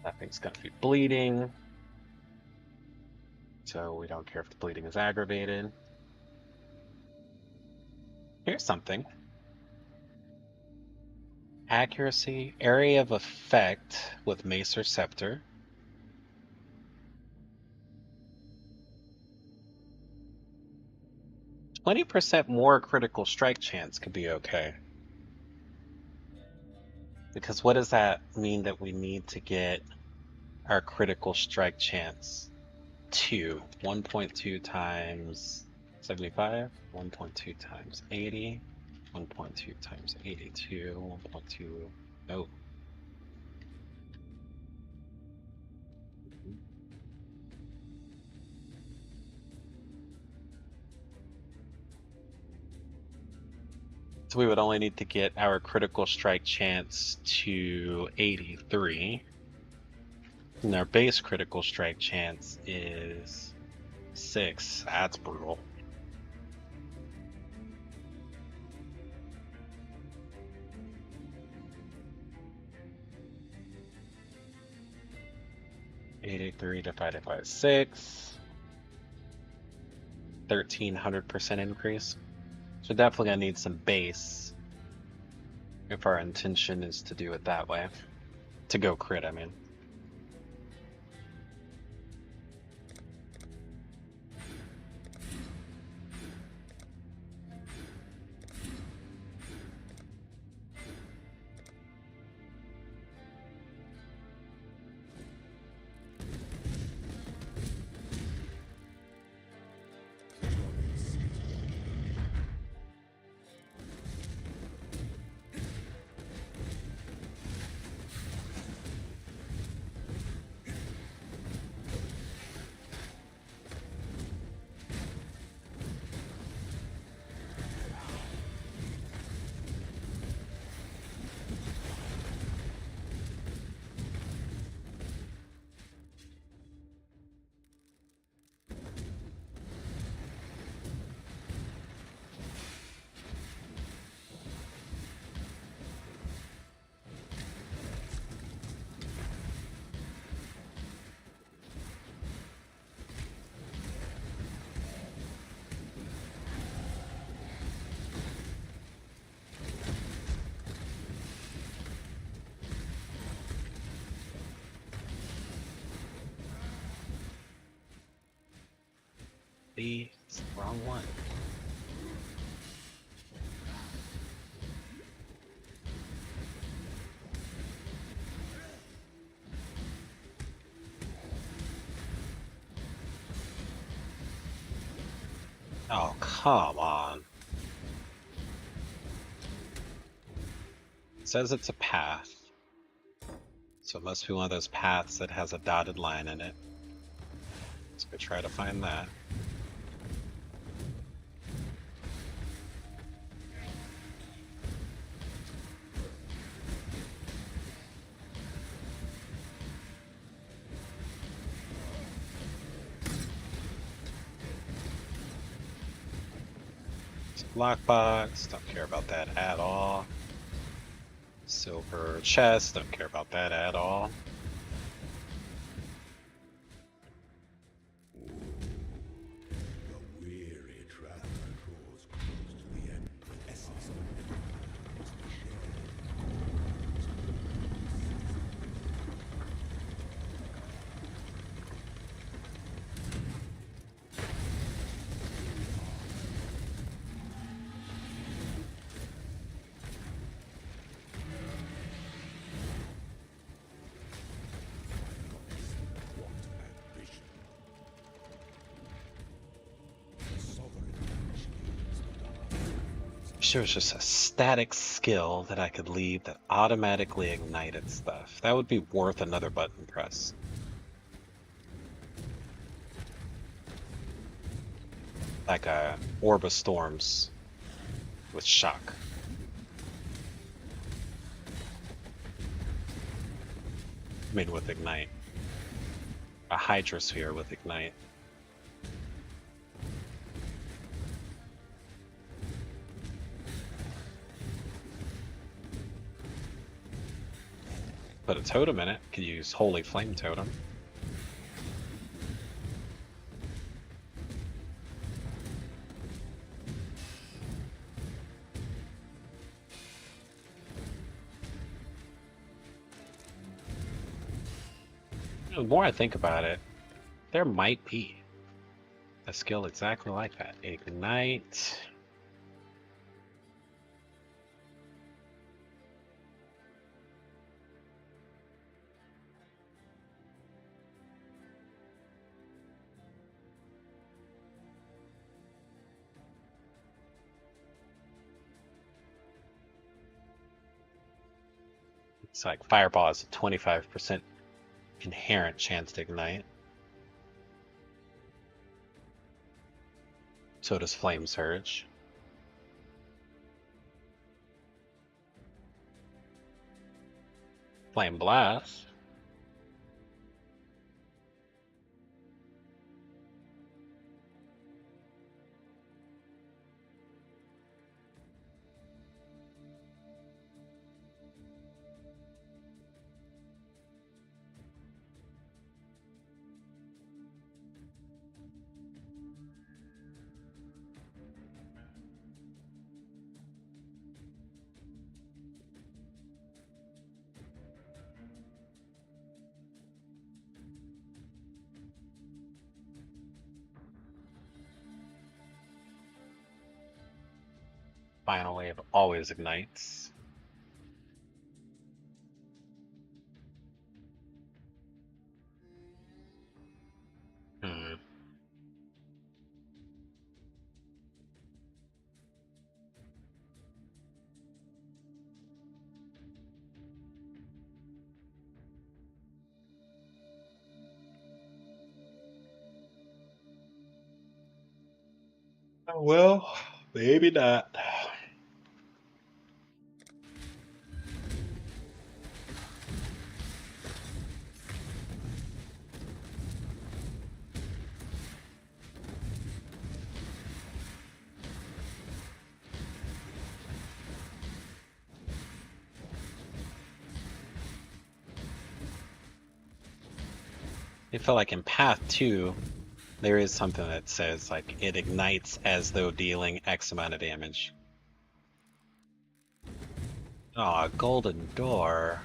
That thing's gonna be bleeding. So we don't care if the bleeding is aggravated. Here's something. Accuracy, area of effect with mace or scepter. 20% more critical strike chance could be okay. Because what does that mean that we need to get our critical strike chance to? 1.2 times 75, 1.2 times 80, 1.2 times 82, 1.2. Oh. So we would only need to get our critical strike chance to 83. And our base critical strike chance is 6. That's brutal. $83 divided by 6. 1,300% increase. So definitely gonna need some base if our intention is to do it that way. To go crit, I mean. It's the wrong one. Oh, come on. It says it's a path. So it must be one of those paths that has a dotted line in it. Let's go try to find that. Lockbox, don't care about that at all. Silver chest, don't care about that at all. The weary traveler draws close to the end. The essence of it is to share. Wish there was just a static skill that I could leave that automatically ignited stuff. That would be worth another button press. Like a Orb of Storms with shock. I mean, with ignite. A Hydrosphere with ignite. Put a totem in it. Could use Holy Flame Totem. The more I think about it, there might be a skill exactly like that. Ignite. It's like Fireball has a 25% inherent chance to ignite. So does Flame Surge. Flame Blast. Final Wave always ignites. Hmm. Well, maybe not. I feel like in Path 2, there is something that says, like, it ignites as though dealing X amount of damage. Aw, Golden Door.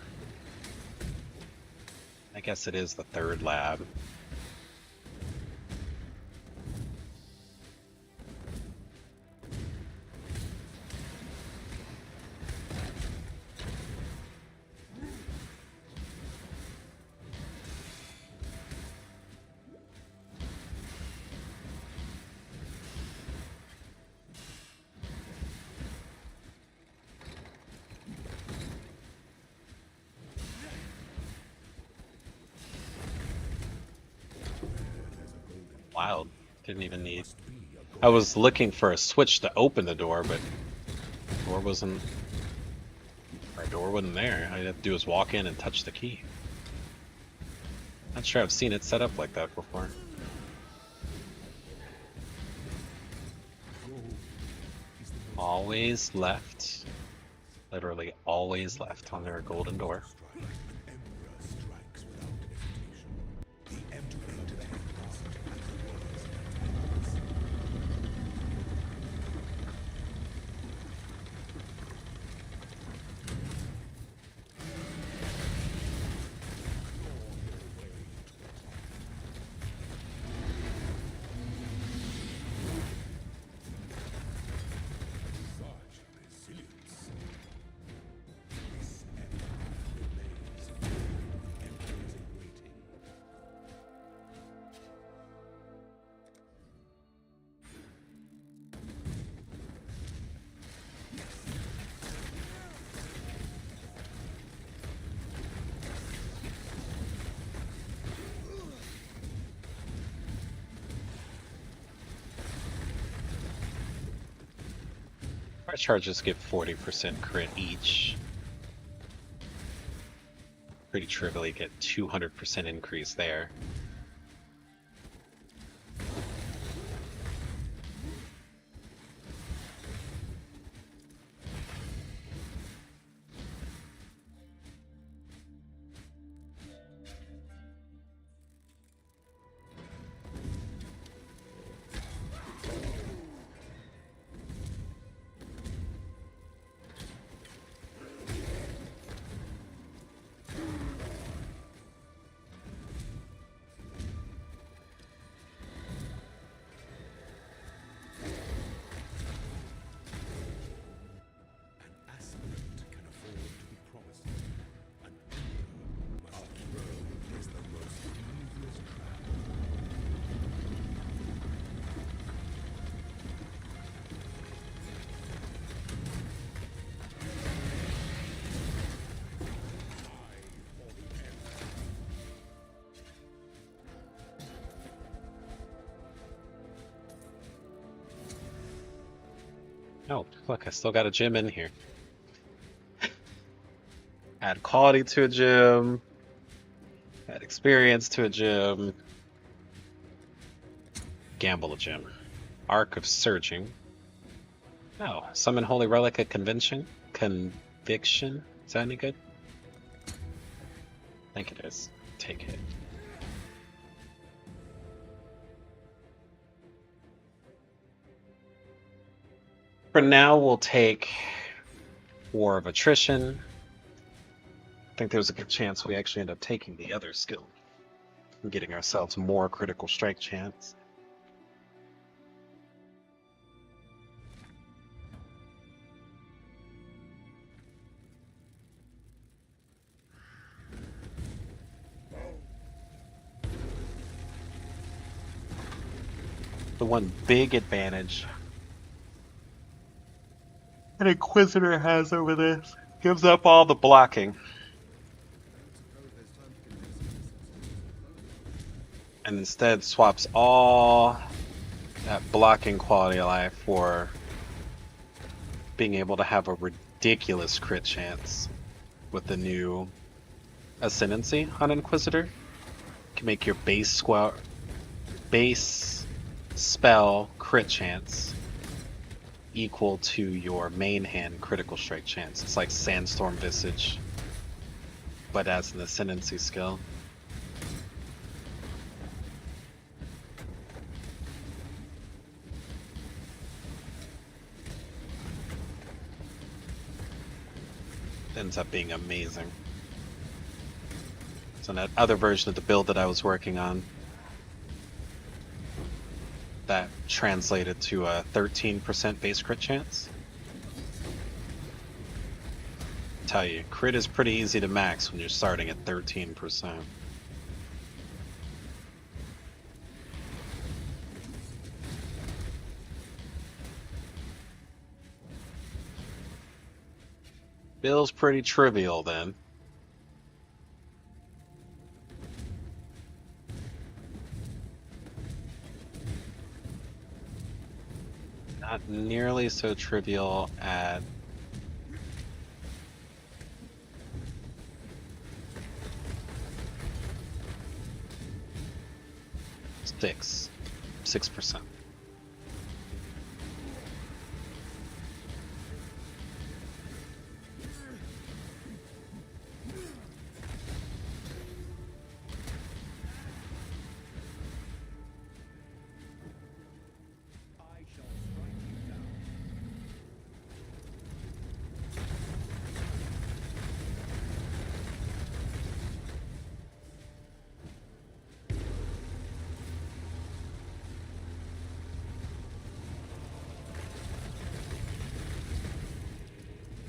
I guess it is the third lab. Wild. Didn't even need... I was looking for a switch to open the door, but the door wasn't... My door wasn't there. All I had to do was walk in and touch the key. Not sure I've seen it set up like that before. Always left. Literally always left on their golden door. Our charges give 40% crit each. Pretty trivially get 200% increase there. An aspirant can afford to be promised. An emperor must. Our throne is the most devious trap. Oh, look, I still got a gym in here. Add quality to a gym. Add experience to a gym. Gamble a gym. Arc of Surging. Oh, summon Holy Relic at Conviction? Is that any good? I think it is. Take it. For now, we'll take War of Attrition. I think there's a good chance we actually end up taking the other skill and getting ourselves more critical strike chance. The one big advantage an Inquisitor has over this gives up all the blocking and instead swaps all that blocking quality of life for being able to have a ridiculous crit chance with the new Ascendancy on Inquisitor. You can make your base spell crit chance equal to your main hand critical strike chance. It's like Sandstorm Visage, but as an Ascendancy skill. Ends up being amazing. So that other version of the build that I was working on, that translated to a 13% base crit chance. Tell you, crit is pretty easy to max when you're starting at 13%. Feels pretty trivial then. Not nearly so trivial at six, 6%.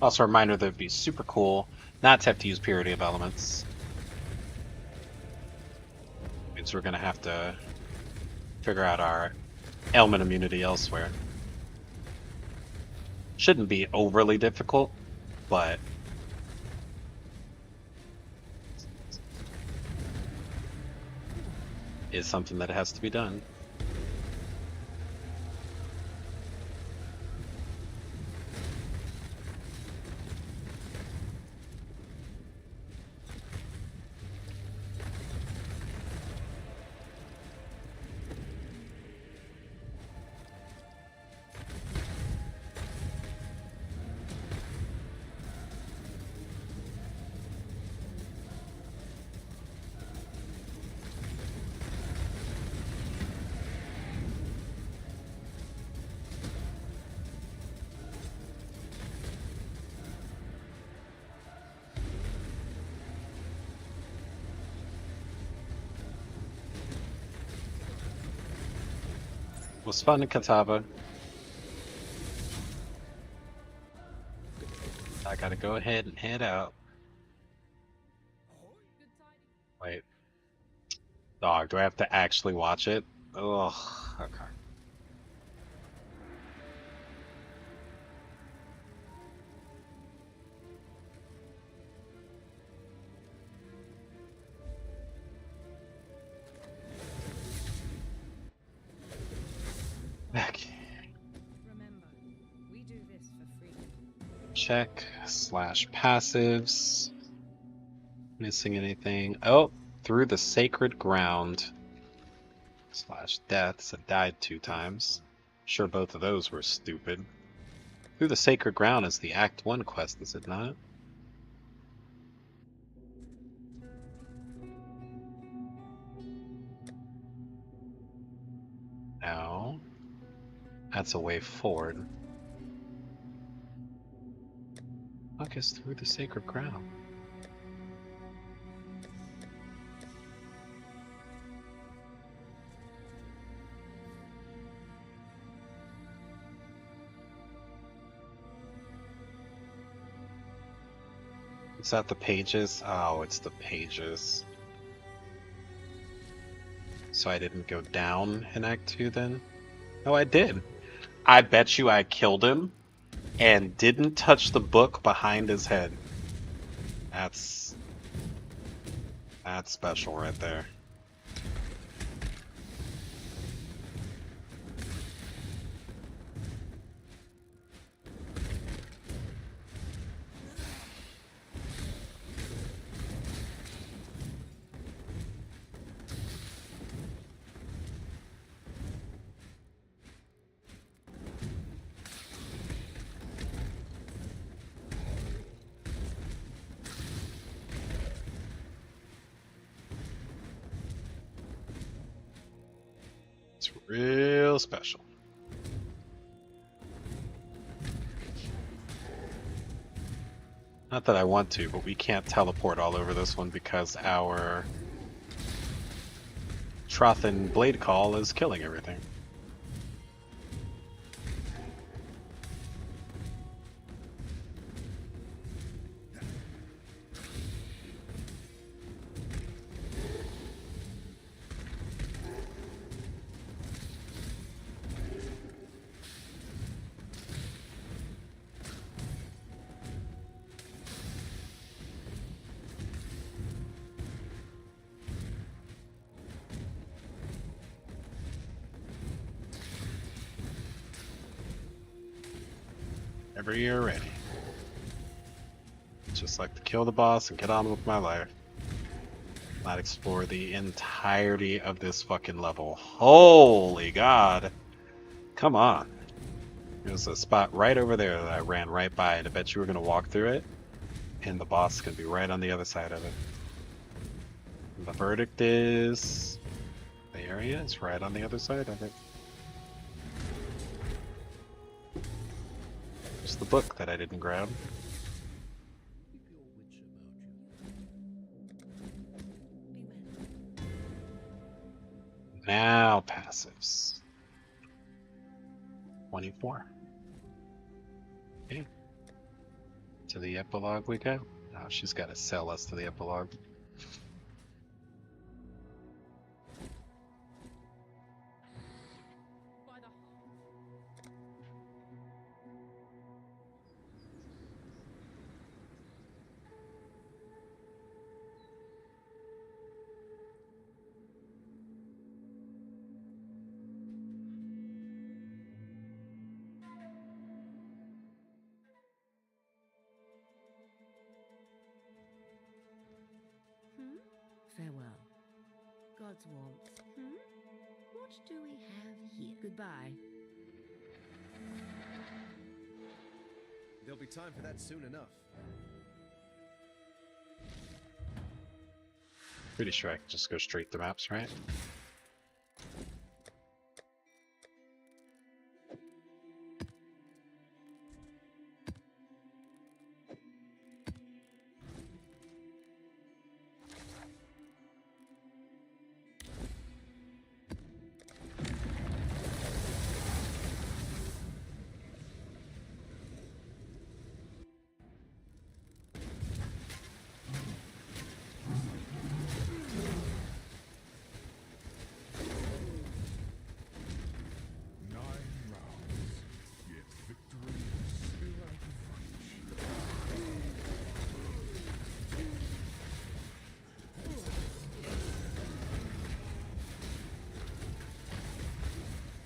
Also a reminder that it'd be super cool not to have to use Purity of Elements. Means we're gonna have to figure out our element immunity elsewhere. Shouldn't be overly difficult, but is something that has to be done. Was fun in Catawba. I gotta go ahead and head out. Wait. Dog, do I have to actually watch it? Ugh. Okay. Okay. Remember, we do this for free. Check slash passives. Missing anything? Oh, through the sacred ground. Slash deaths. I died 2 times. Sure, both of those were stupid. Through the sacred ground is the Act 1 quest, is it not? No. That's a way forward. Fuck is through the sacred ground? Is that the pages? Oh, it's the pages. So I didn't go down in Act 2 then? No, I did. I bet you I killed him and didn't touch the book behind his head. That's special right there. It's real special. Not that I want to, but we can't teleport all over this one because our Trothan Blade Call is killing everything. Whenever you're ready. Just like to kill the boss and get on with my life. Not explore the entirety of this fucking level. Holy God. Come on. There's a spot right over there that I ran right by, and I bet you were going to walk through it, and the boss is going to be right on the other side of it. And the verdict is... the area is right on the other side of it. There's the book that I didn't grab. Keep your wits about you. Now passives. 24. Okay. To the epilogue we go. Now she's got to sell us to the epilogue. Farewell. God's warmth. What do we have here? Goodbye. There'll be time for that soon enough. Pretty sure I can just go straight to maps, right?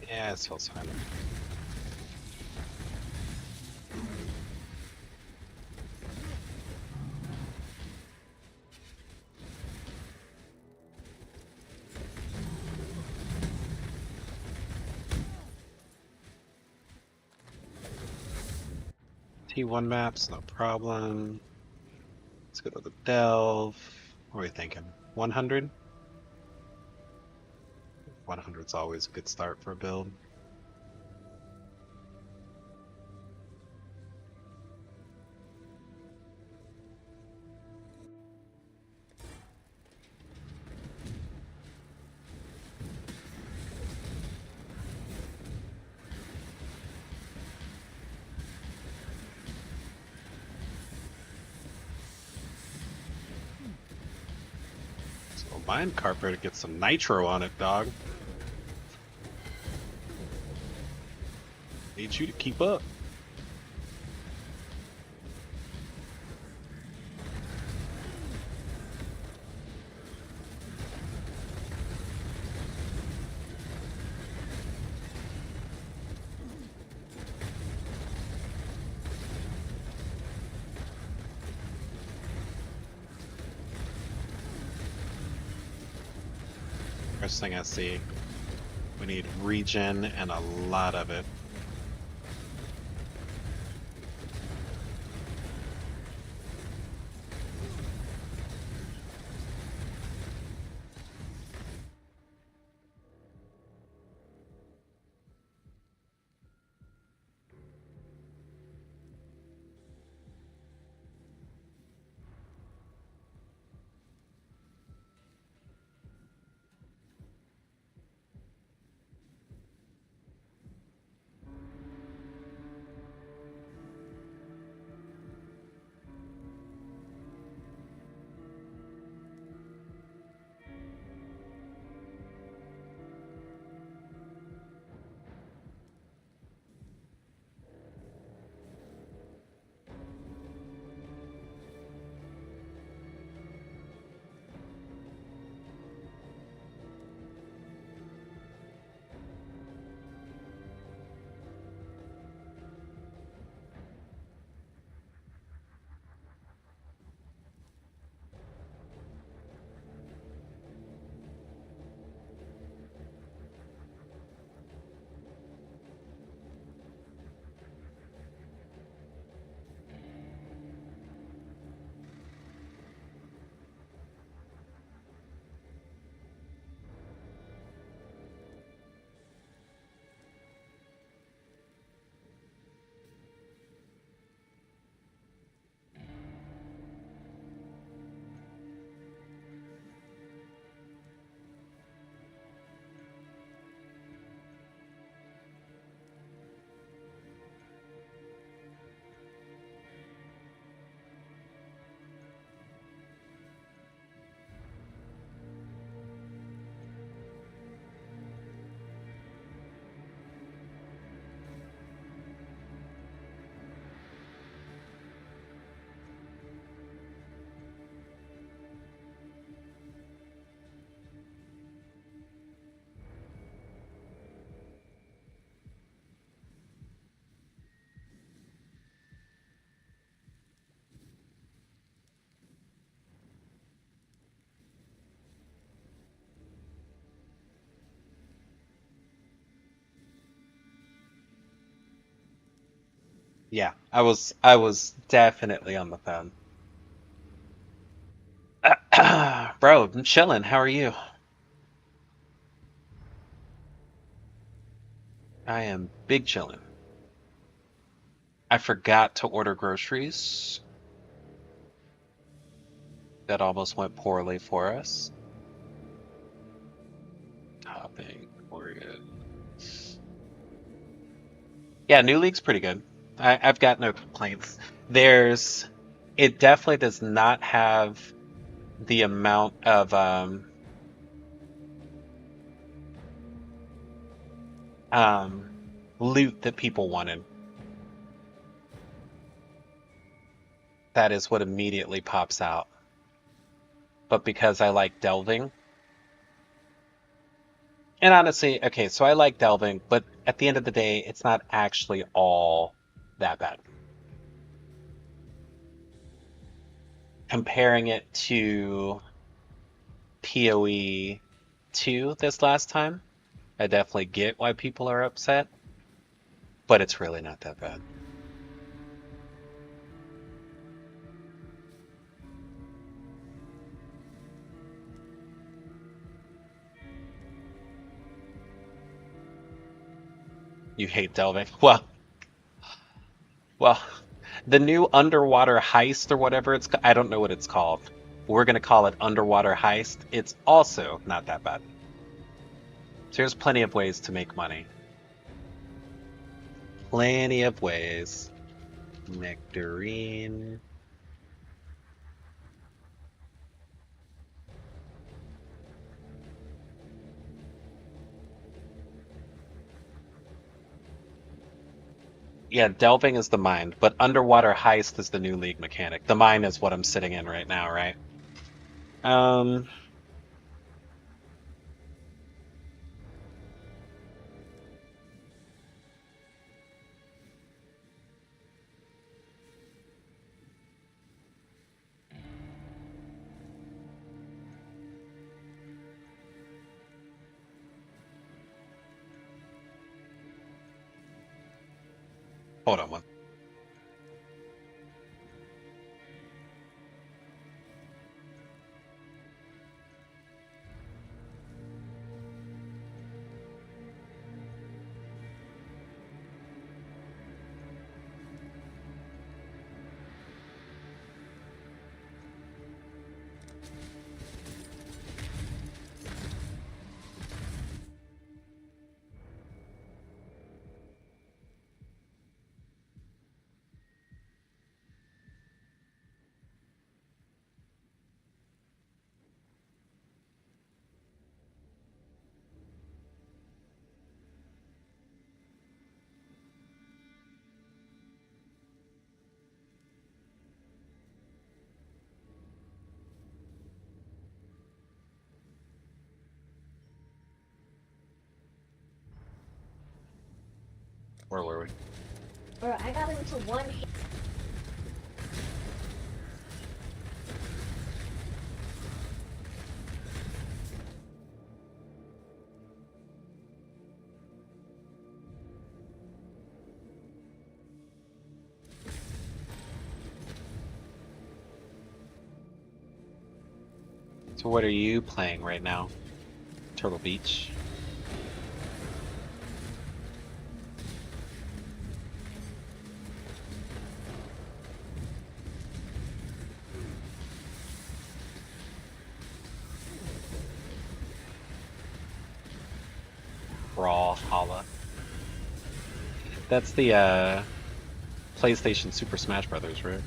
Yeah, it feels fine. T1 maps, no problem. Let's go to the delve. What are we thinking? 100? 100's always a good start for a build. So Minecart better get some nitro on it, dog. Need you to keep up. First thing I see, we need regen and a lot of it. Yeah, I was definitely on the phone. Bro, I'm chilling. How are you? I am big chilling. I forgot to order groceries. That almost went poorly for us. Topping, Oregon. Yeah, New League's pretty good. I've got no complaints. There's, it definitely does not have the amount of um, loot that people wanted. That is what immediately pops out. But because I like delving, And honestly, okay, so I like delving, but at the end of the day, it's not actually all that bad. Comparing it to PoE 2 this last time, I definitely get why people are upset, but it's really not that bad. You hate delving? Well, the new underwater heist or whatever I don't know what it's called. We're gonna call it underwater heist. It's also not that bad. So there's plenty of ways to make money. Plenty of ways. Nectarine. Yeah, delving is the mine, but underwater heist is the new league mechanic. The mine is what I'm sitting in right now, right? Um, hold on one. Where were we? Bro, I got into one. So what are you playing right now? Turtle Beach? Brawl, Holla. That's the PlayStation Super Smash Brothers, right?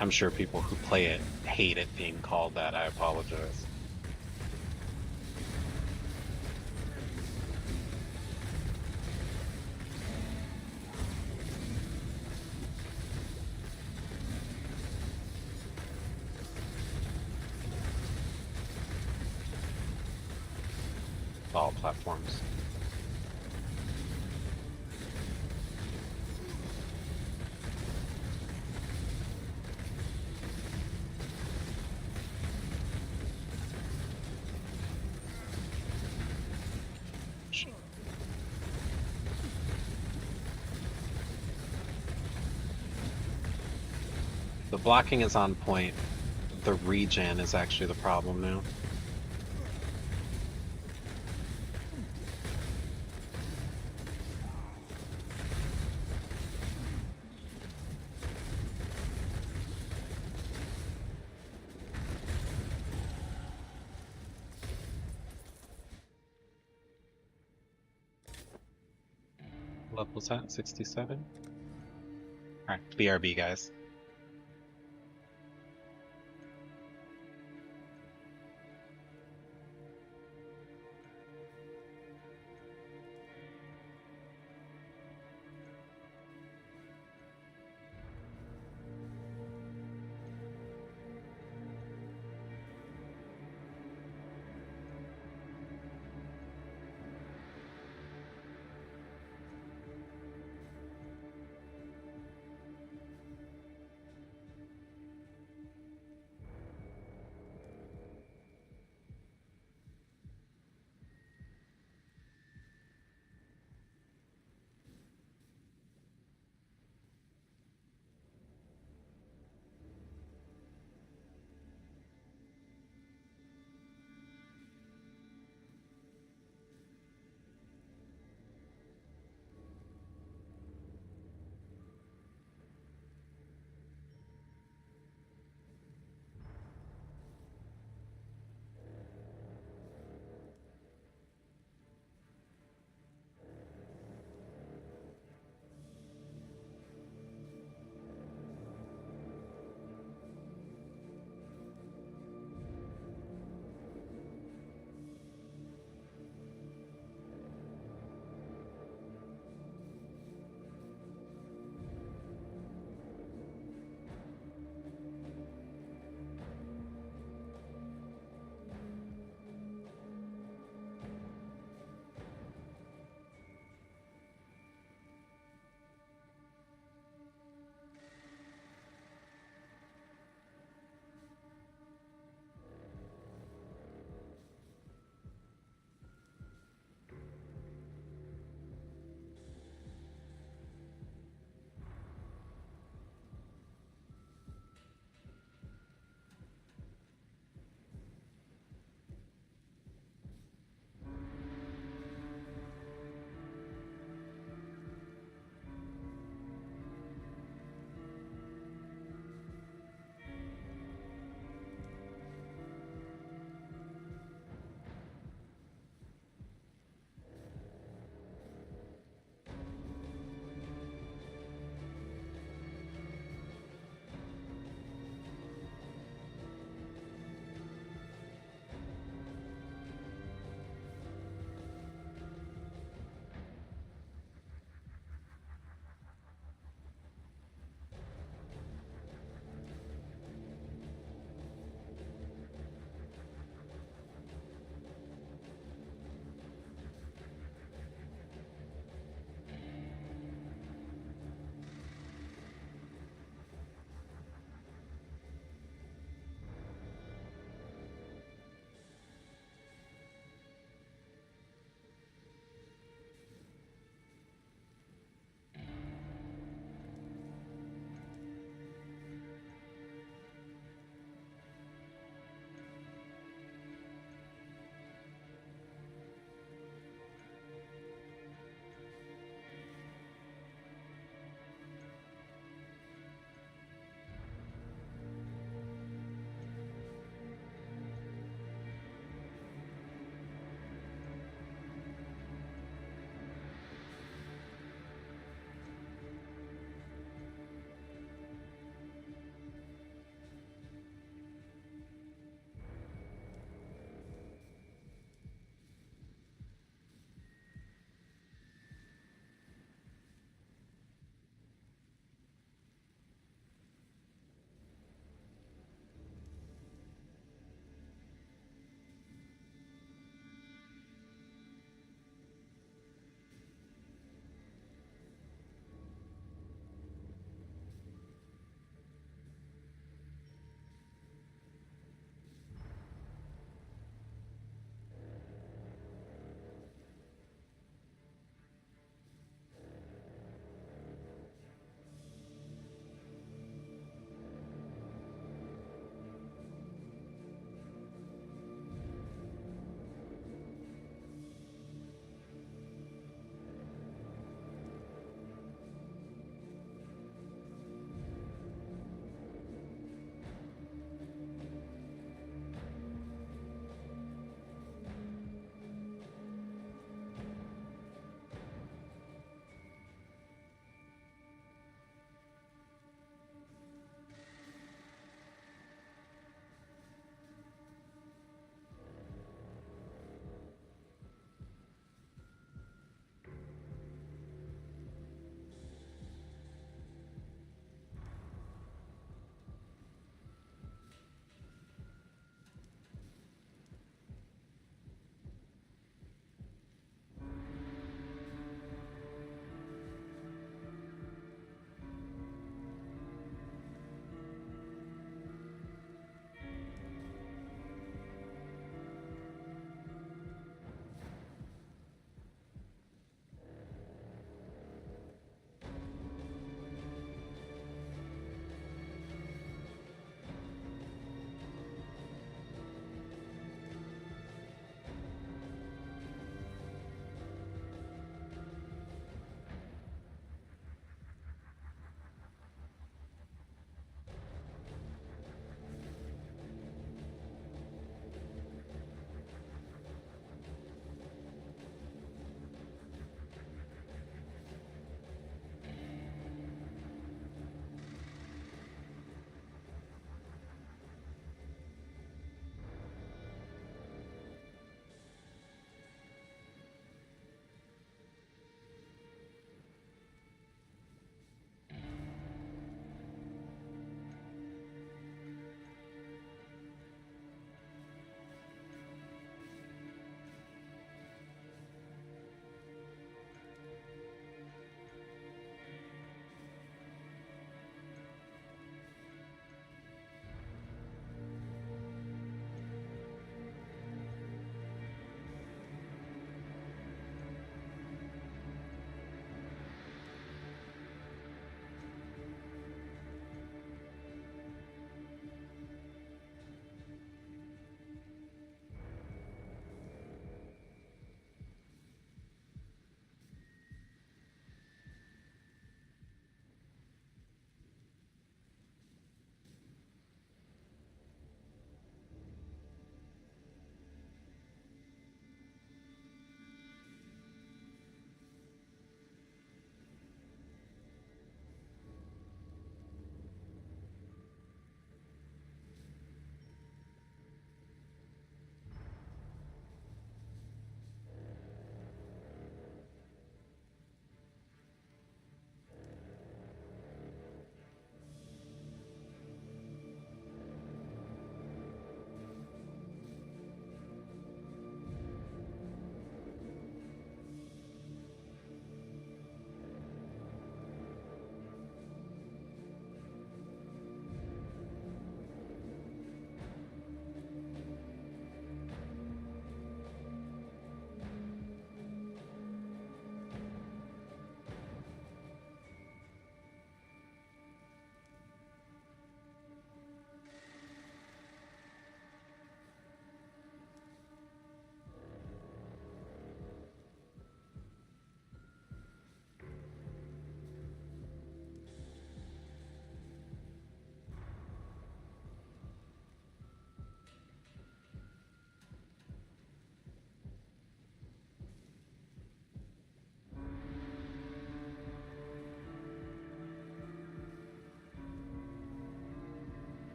I'm sure people who play it hate it being called that. I apologize. All platforms. The blocking is on point. The regen is actually the problem now. What level was that? 67? Alright, BRB guys.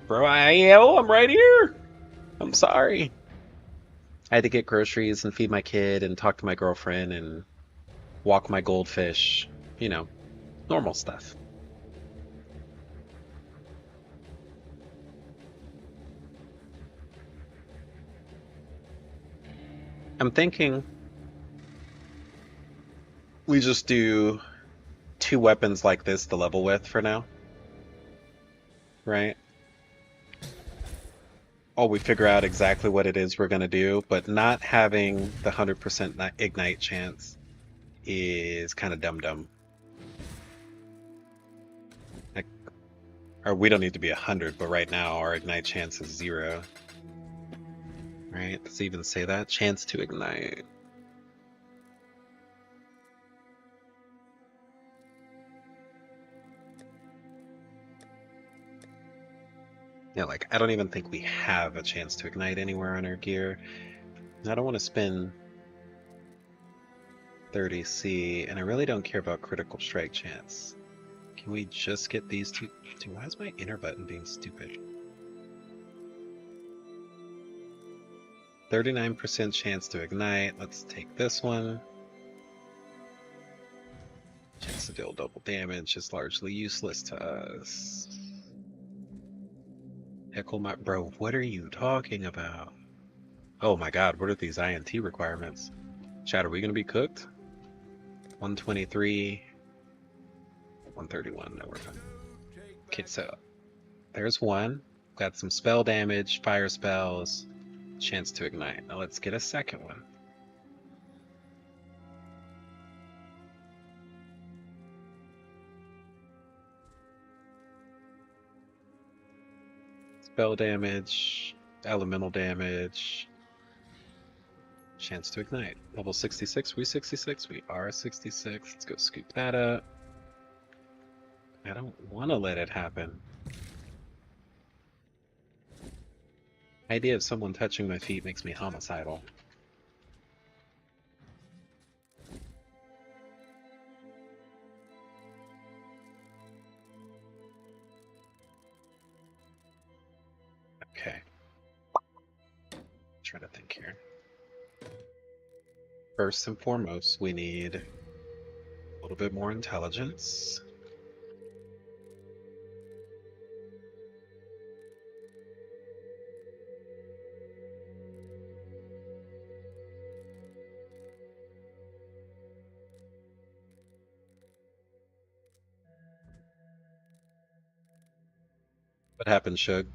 Bro, I'm right here. I'm sorry. I had to get groceries and feed my kid and talk to my girlfriend and walk my goldfish. You know, normal stuff. I'm thinking we just do 2 weapons like this to level with for now. Right? Oh, we figure out exactly what it is we're going to do, but not having the 100% ignite chance is kind of dumb. Like, or we don't need to be 100, but right now our ignite chance is 0. Right? Does it even say that? Chance to ignite. Yeah, like, I don't even think we have a chance to ignite anywhere on our gear. I don't want to spend 30C, and I really don't care about critical strike chance. Can we just get these two? Dude, why is my inner button being stupid? 39% chance to ignite. Let's take this one. Chance to deal double damage is largely useless to us. Heckle my bro, what are you talking about? Oh my god, what are these INT requirements? Chat, are we gonna be cooked? 123, 131. No, we're fine. Okay, so there's one. Got some spell damage, fire spells, chance to ignite. Now let's get a second one. Spell damage, elemental damage, chance to ignite. Level 66, we 66? We are 66. Let's go scoop that up. I don't want to let it happen. Idea of someone touching my feet makes me homicidal. Okay. Try to think here. First and foremost, we need a little bit more intelligence. What happened, Shug?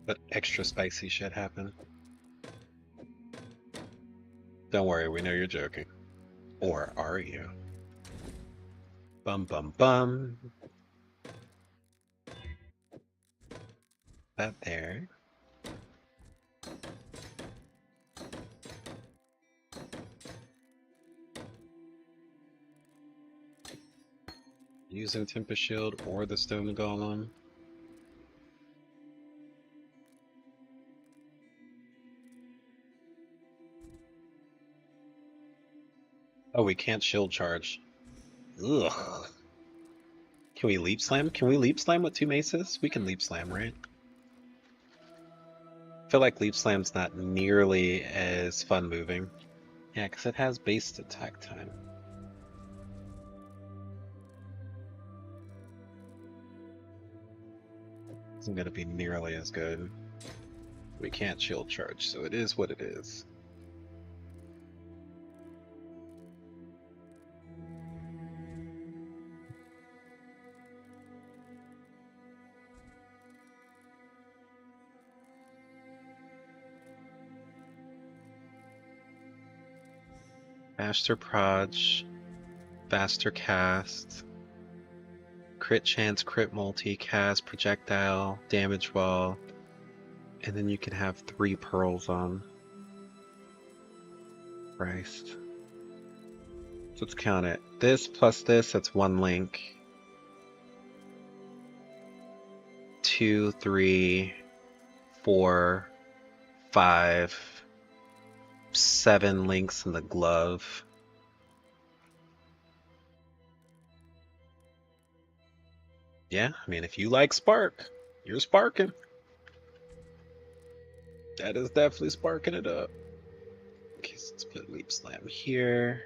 What extra spicy shit happened? Don't worry, we know you're joking. Or are you? Bum bum bum. That there. Using Tempest Shield or the Stone Golem. Oh, we can't shield charge. Ugh. Can we leap slam? Can we leap slam with 2 maces? We can leap slam, right? I feel like leap slam's not nearly as fun moving. Yeah, because it has base attack time. Isn't gonna be nearly as good. We can't shield charge, so it is what it is. Faster proj, faster cast, crit chance, crit multi, cast, projectile, damage wall, and then you can have 3 pearls on. Christ. So let's count it. This plus this, that's 1 link. 2, 3, 4, 5, 7 links in the glove. Yeah, I mean, if you like Spark, you're sparking. That is definitely sparking it up. Okay, so let's put Leap Slam here.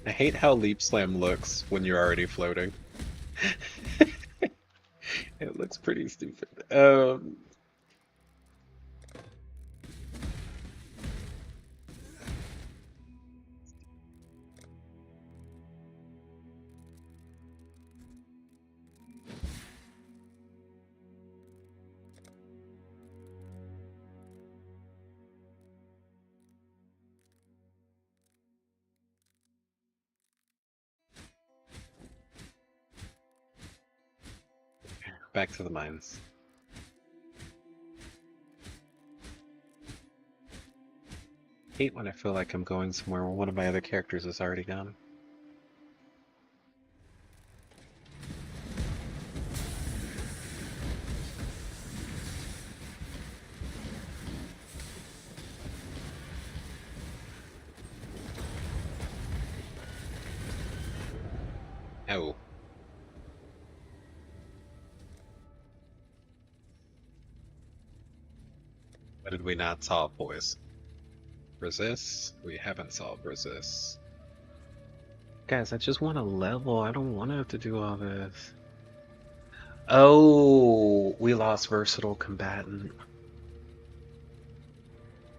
I hate how Leap Slam looks when you're already floating. It looks pretty stupid. Back to the mines. Hate when I feel like I'm going somewhere where one of my other characters is already gone. Oh. What did we not solve, boys? Resist? We haven't solved resist. Guys, I just want to level. I don't want to have to do all this. Oh, we lost versatile combatant.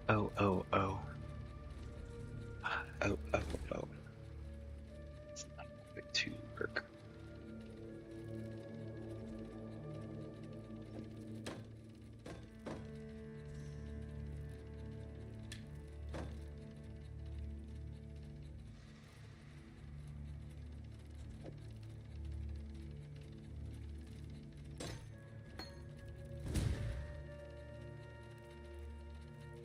Oh, oh, oh. Oh, oh, oh. It's not going to work.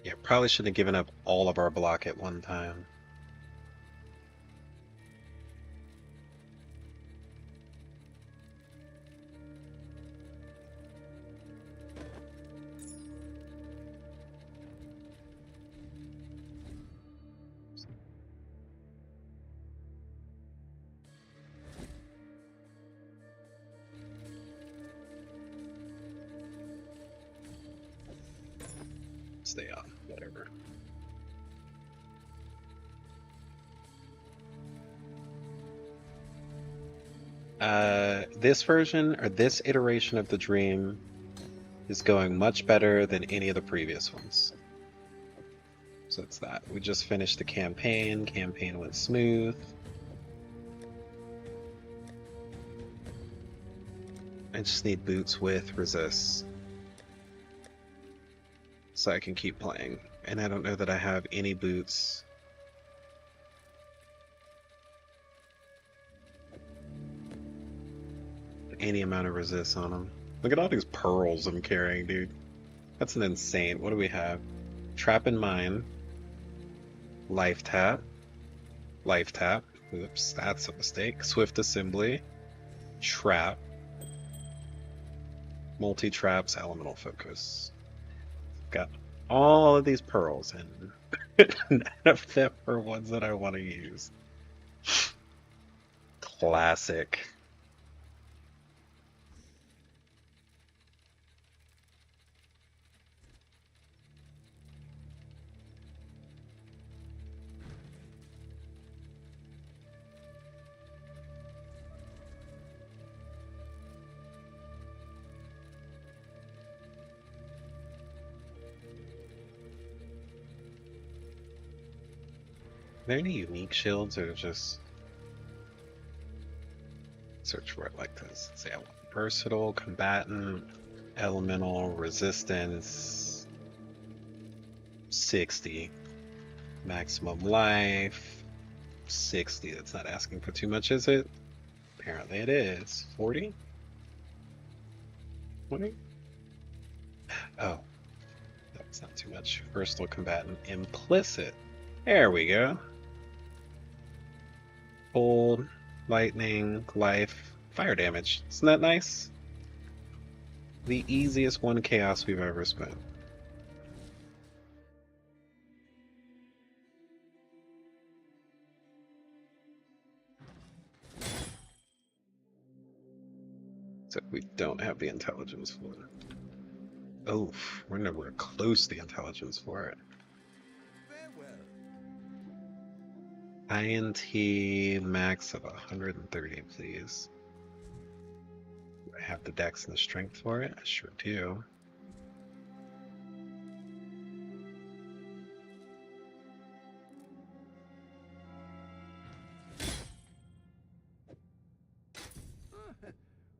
Yeah, probably should have given up all of our block at one time. Stay off, whatever. This version, or this iteration of the dream, is going much better than any of the previous ones. So it's that. We just finished the campaign. Campaign went smooth. I just need boots with resist, so I can keep playing. And I don't know that I have any boots. Any amount of resist on them. Look at all these pearls I'm carrying, dude. That's an insane. What do we have? Trap and Mine. Life Tap. Life Tap. Oops, that's a mistake. Swift Assembly. Trap. Multi-traps, Elemental Focus. Got all of these pearls, and none of them are ones that I want to use. Classic. Are there any unique shields, or just search for it like this? Say I want versatile, combatant, elemental, resistance, 60, maximum life, 60. That's not asking for too much, is it? Apparently it is. 40? 20? Oh, that's not too much. Versatile, combatant, implicit. There we go. Cold, lightning, life, fire damage. Isn't that nice? The easiest one chaos we've ever spent. So we don't have the intelligence for it. Oof, we're nowhere close to the intelligence for it. Farewell. INT max of 130, please. Do I have the dex and the strength for it? I sure do.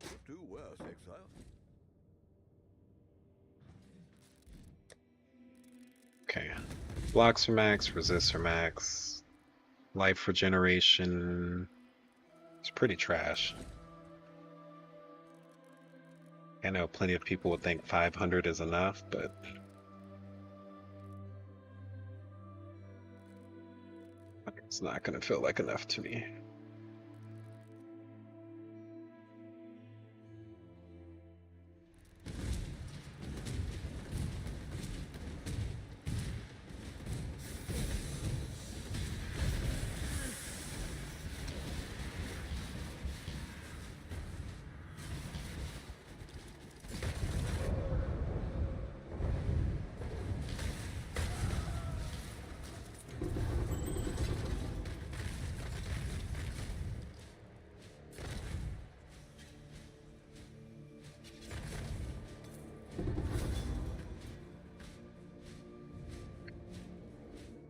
Could do worse, Exile. Okay. Blocks are max, resists are max. Life regeneration. It's pretty trash. I know plenty of people would think 500 is enough, but it's not going to feel like enough to me.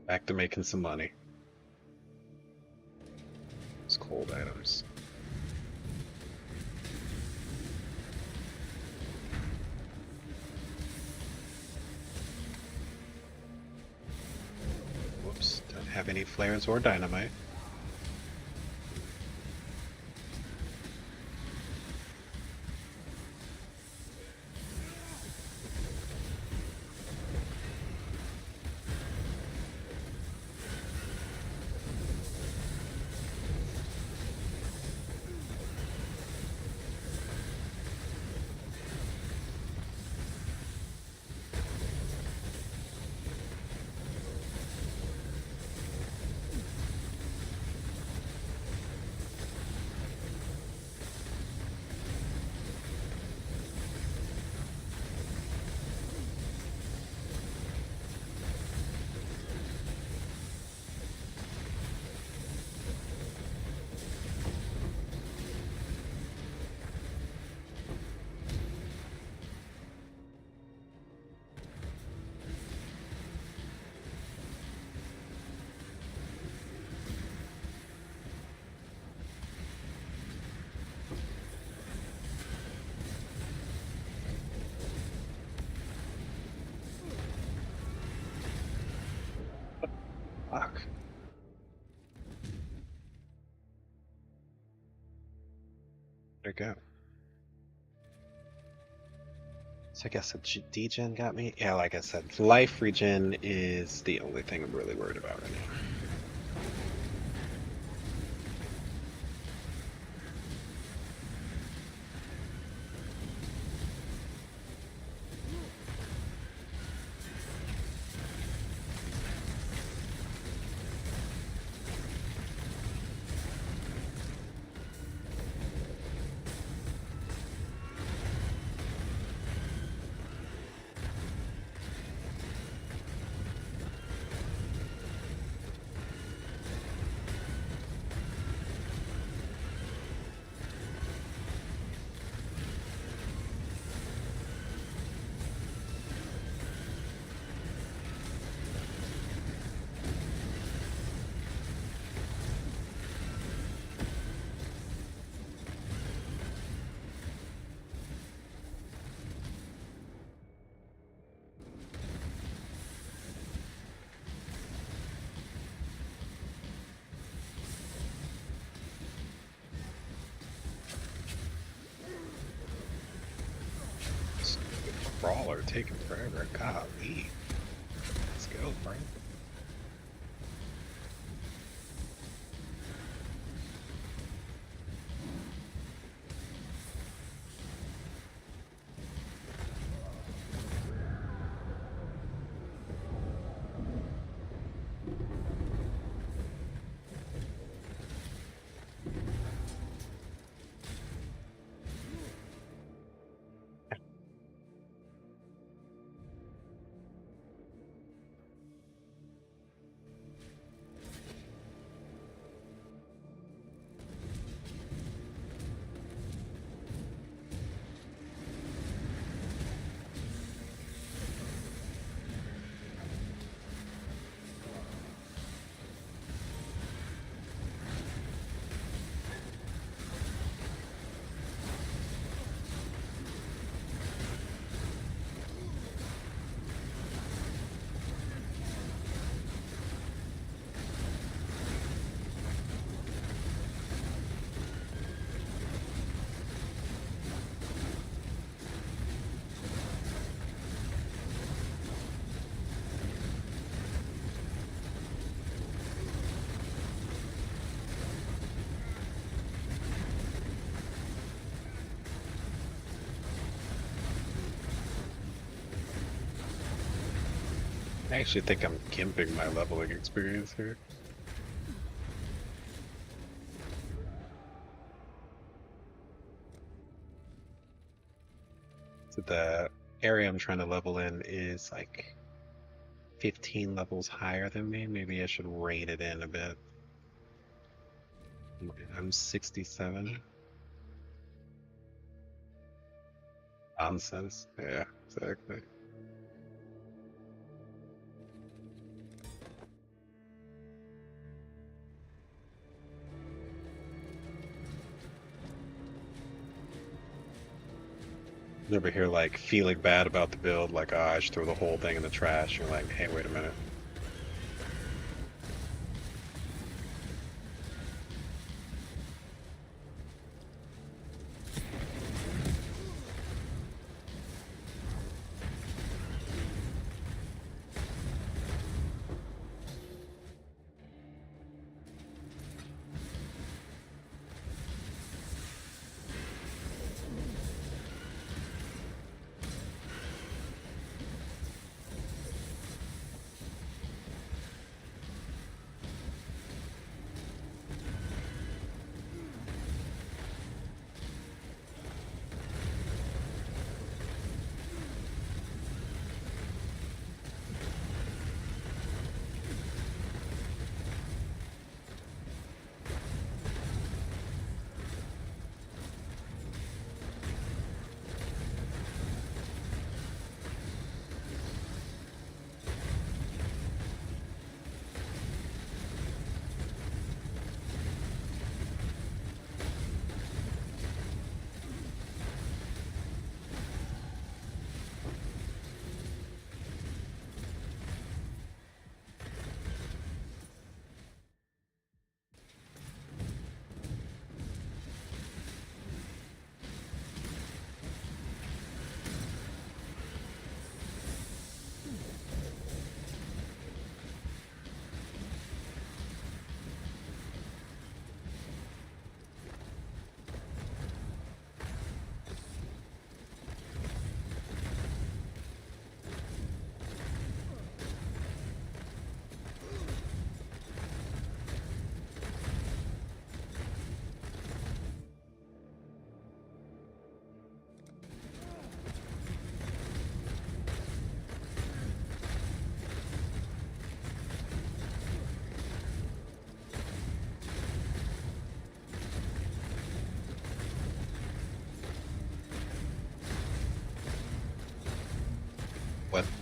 Back to making some money. It's cold items. Whoops, don't have any flares or dynamite. Fuck. There we go. So I guess a degen got me. Yeah, like I said, life regen is the only thing I'm really worried about right now. Brawler taking forever. Golly. Let's go, bro. actually think I'm gimping my leveling experience here. So the area I'm trying to level in is like 15 levels higher than me. Maybe I should rein it in a bit. I'm 67. Nonsense. Yeah, exactly. Over here, like, feeling bad about the build, like, I should throw the whole thing in the trash. You're like, hey, wait a minute.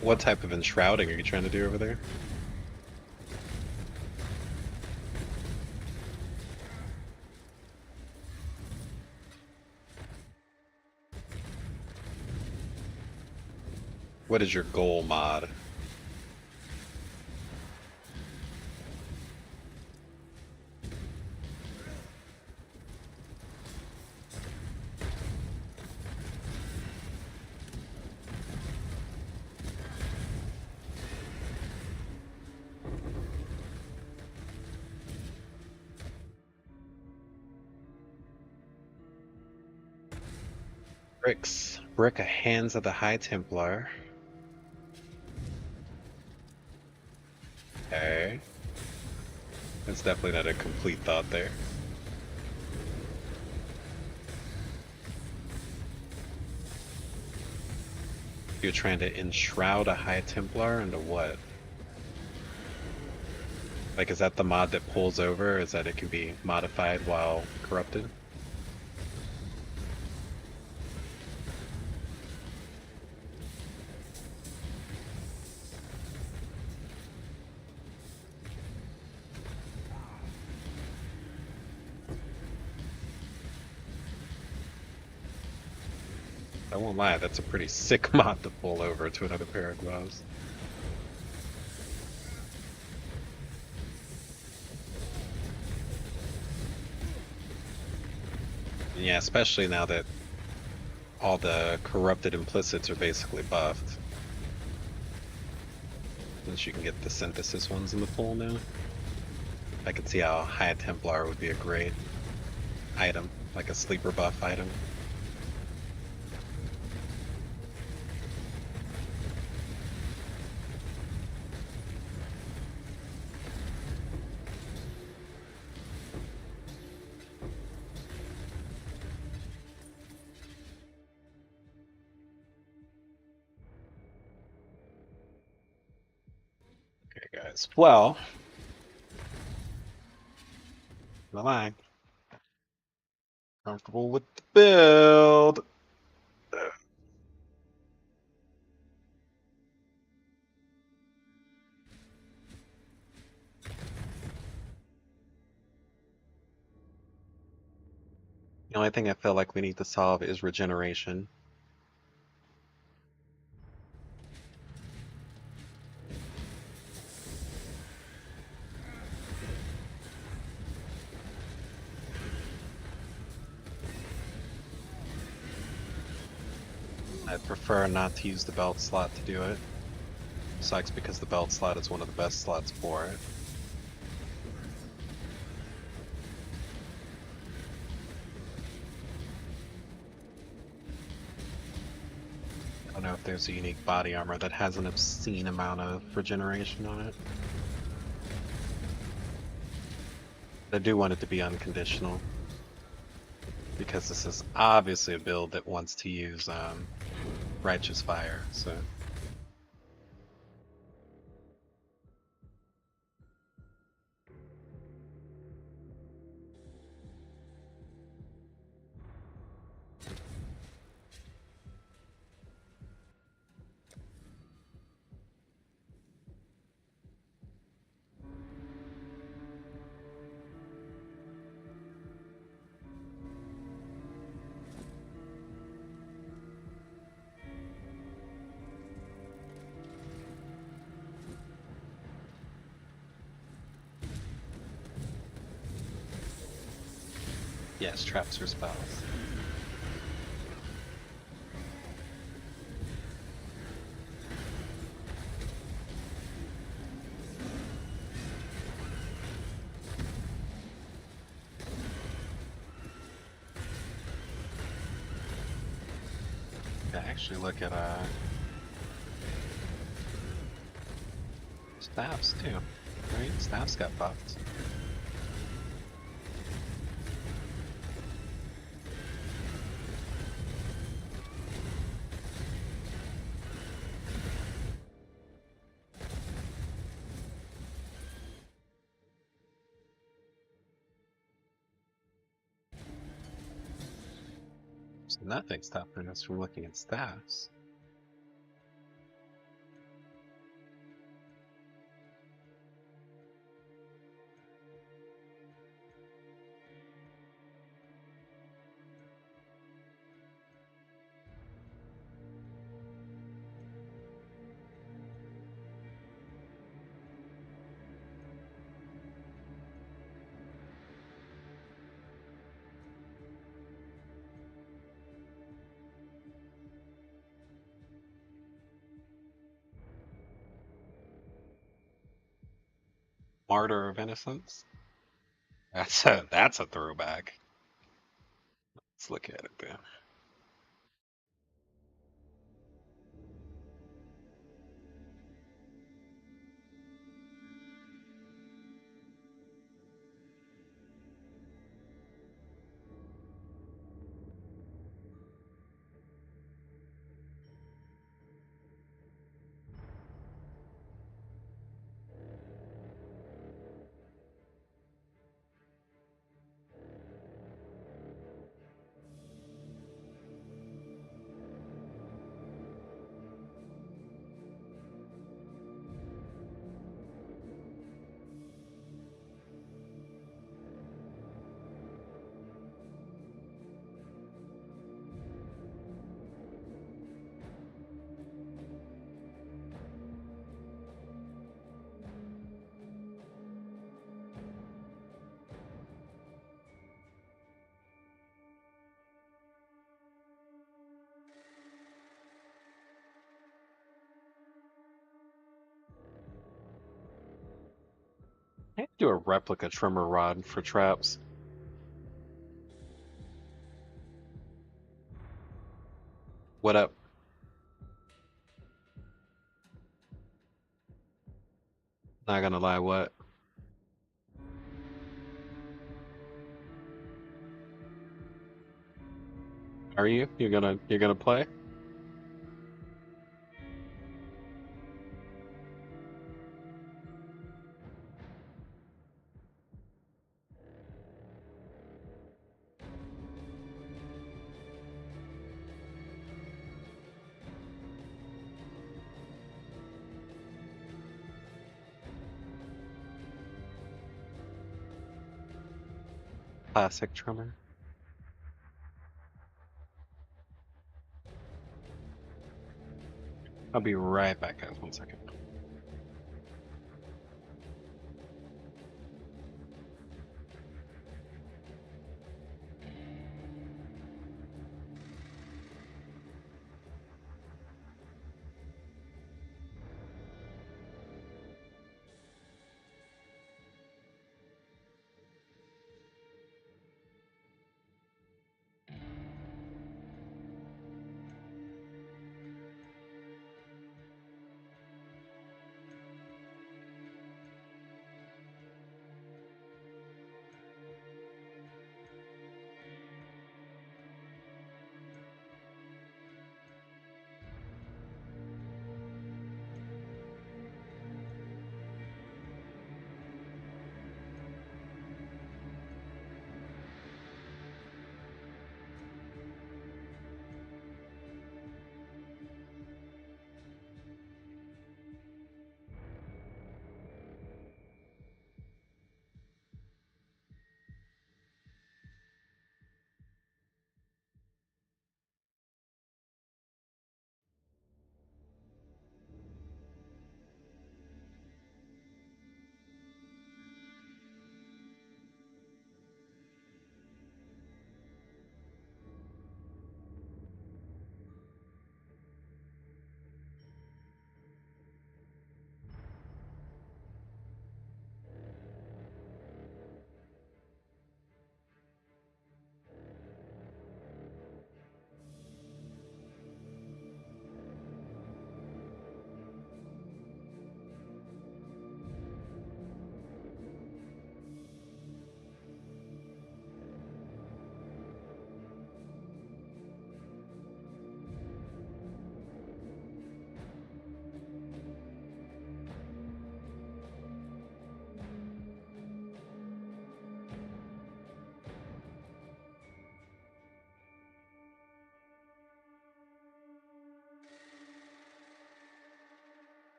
What type of enshrouding are you trying to do over there? What is your goal mod? Bricks. Brick a Hands of the High Templar. Okay. That's definitely not a complete thought there. You're trying to enshroud a High Templar into what? Like, is that the mod that pulls over? Is that it can be modified while corrupted? I won't lie, that's a pretty sick mod to pull over to another pair of gloves. And yeah, especially now that all the corrupted implicits are basically buffed. Since you can get the synthesis ones in the pool now. I could see how High Templar would be a great item, like a sleeper buff item. as well. Not lying. Comfortable with the build. The only thing I feel like we need to solve is regeneration. I'd prefer not to use the belt slot to do it. Sucks because the belt slot is one of the best slots for it. I don't know if there's a unique body armor that has an obscene amount of regeneration on it. I do want it to be unconditional. Because this is obviously a build that wants to use Righteous Fire, so... Yes, traps or spells. Yeah, actually look at staffs too, right? Staffs got buffed. So nothing's stopping us from looking at staffs. Martyr of Innocence. That's a throwback. Let's look at it then. I have to do a replica trimmer rod for traps. What up? Not gonna lie, what? Are you? You're gonna play? Classic drummer. I'll be right back, guys. 1 second.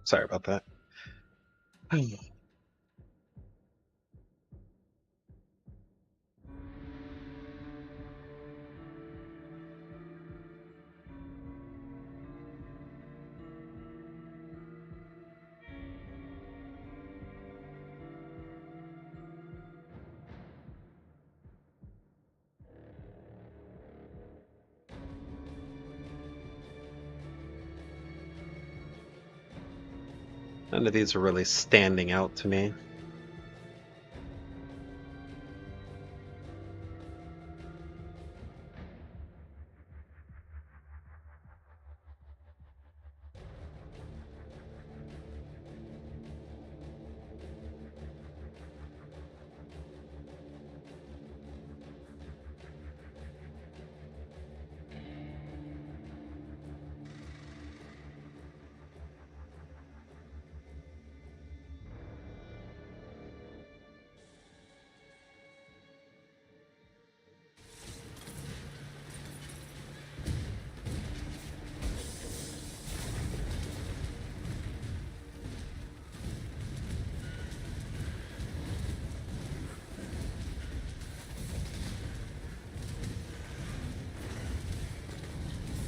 Sorry about that. None of these are really standing out to me.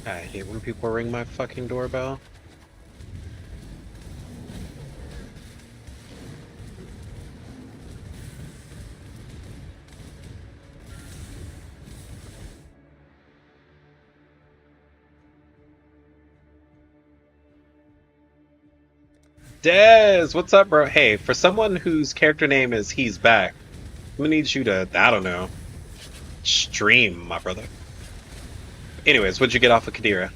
I hate when people ring my fucking doorbell. Dez, what's up, bro? Hey, for someone whose character name is He's Back, I'm gonna need you to, I don't know, stream, my brother. Anyways, what'd you get off of Kadira?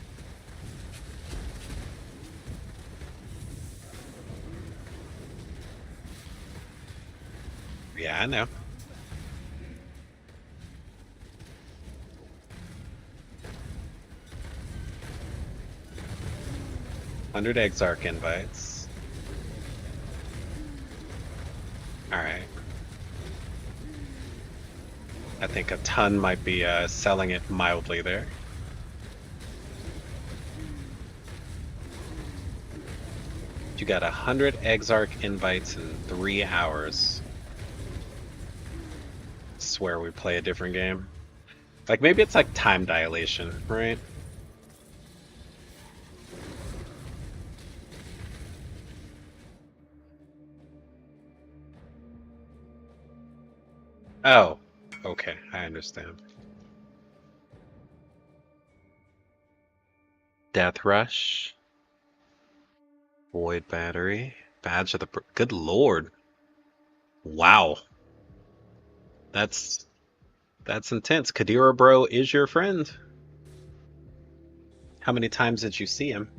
Yeah, I know. $100 Exarch invites. Alright. I think a ton might be selling it mildly there. You got 100 Exarch invites in 3 hours. Swear we play a different game. Like maybe it's like time dilation, right? Oh, okay, I understand. Death Rush. Void Battery. Badge of the... Good lord. Wow. That's intense. Kadira bro is your friend. How many times did you see him?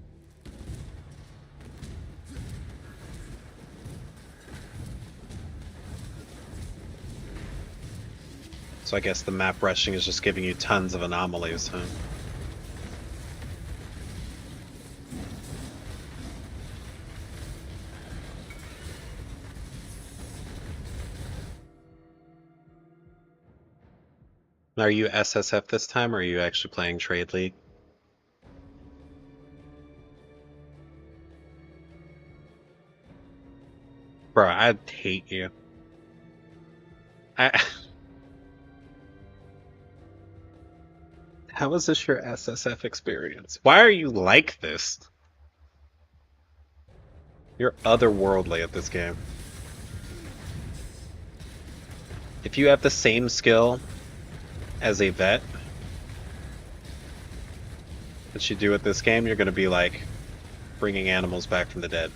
So I guess the map rushing is just giving you tons of anomalies, huh? Are you SSF this time, or are you actually playing Trade League? Bro, I'd hate you. How is this your SSF experience? Why are you like this? You're otherworldly at this game. If you have the same skill as a vet that you do at this game, you're going to be like bringing animals back from the dead.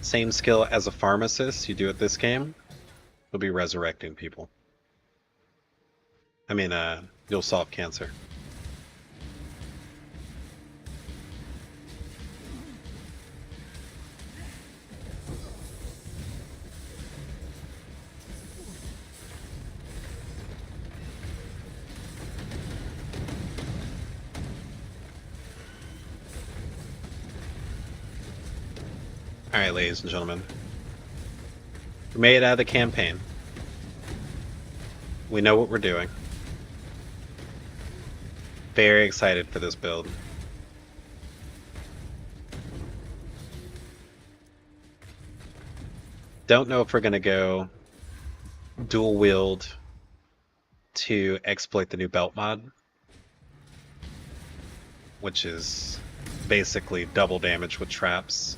Same skill as a pharmacist you do at this game, you'll be resurrecting people. I mean, you'll solve cancer. Alright, ladies and gentlemen. We made it out of the campaign. We know what we're doing. Very excited for this build. Don't know if we're going to go dual wield to exploit the new belt mod, which is basically double damage with traps.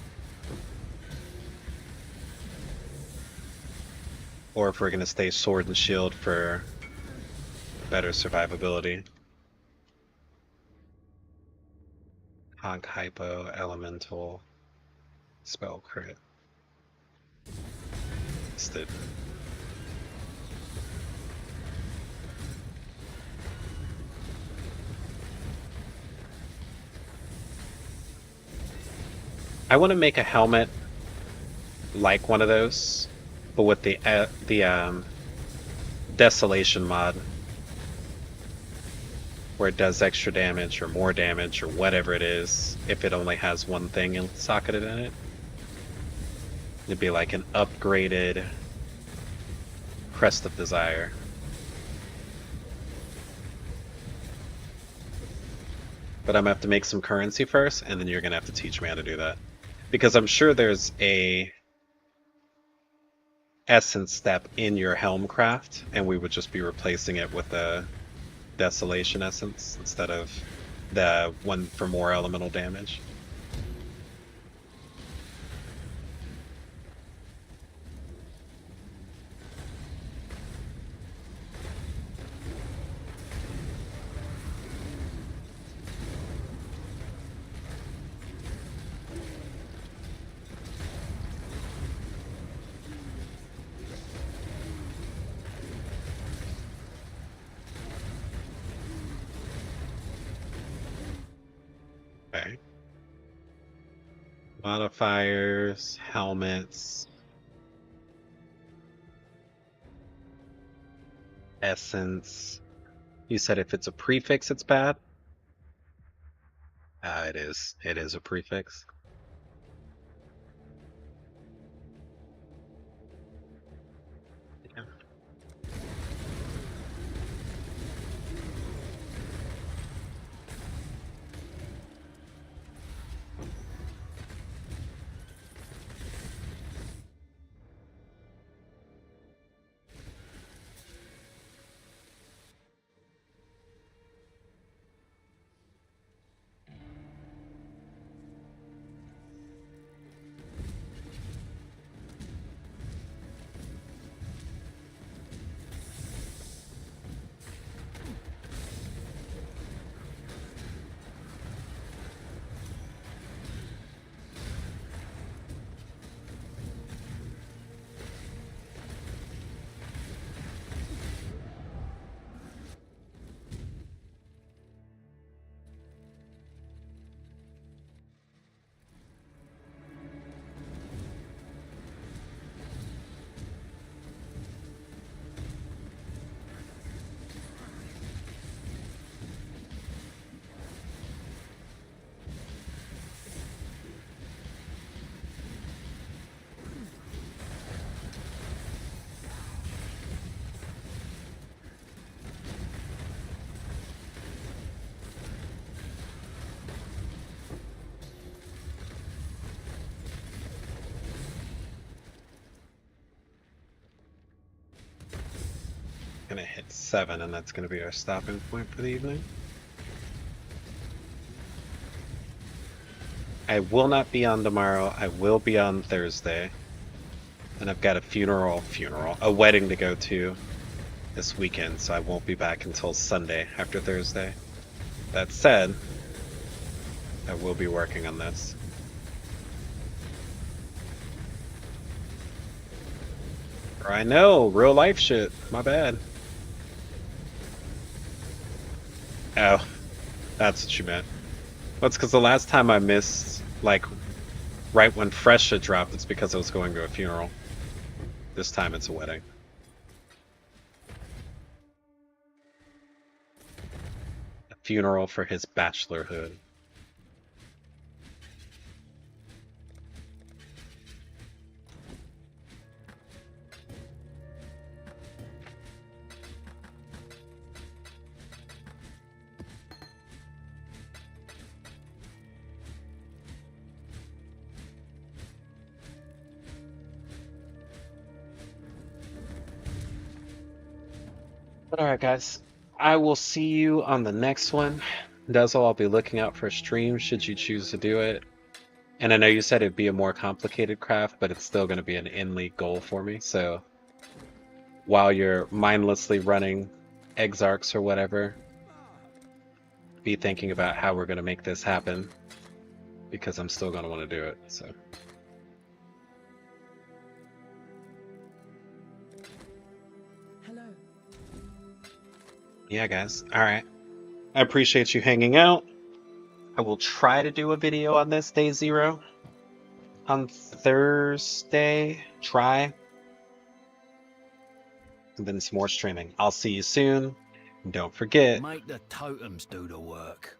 Or if we're going to stay sword and shield for better survivability. Honk, hypo, elemental, spell crit. Listed. I want to make a helmet like one of those, but with the Desolation mod, where it does extra damage or more damage or whatever it is if it only has one thing socketed in it. It'd be like an upgraded Crest of Desire. But I'm gonna have to make some currency first, and then you're gonna have to teach me how to do that. Because I'm sure there's a essence step in your helm craft, and we would just be replacing it with a Desolation essence instead of the one for more elemental damage. Okay. Modifiers, helmets, essence. You said if it's a prefix, it's bad? It is. It is a prefix. Yeah. gonna hit 7, and that's gonna be our stopping point for the evening. I will not be on tomorrow. I will be on Thursday. And I've got a wedding to go to this weekend, so I won't be back until Sunday after Thursday. That said, I will be working on this. Or I know, real life shit. My bad. Oh, that's what you meant. That's because the last time I missed, like, right when Fresh had dropped, it's because I was going to a funeral. This time it's a wedding. A funeral for his bachelorhood. But alright guys, I will see you on the next one. Dezel, I'll be looking out for a stream should you choose to do it. And I know you said it'd be a more complicated craft, but it's still going to be an in-league goal for me. So while you're mindlessly running Exarchs or whatever, be thinking about how we're going to make this happen, because I'm still going to want to do it. So. Hello. Yeah, guys. All right. I appreciate you hanging out. I will try to do a video on this day 0 on Thursday. Try. And then some more streaming. I'll see you soon. Don't forget. Make the totems do the work.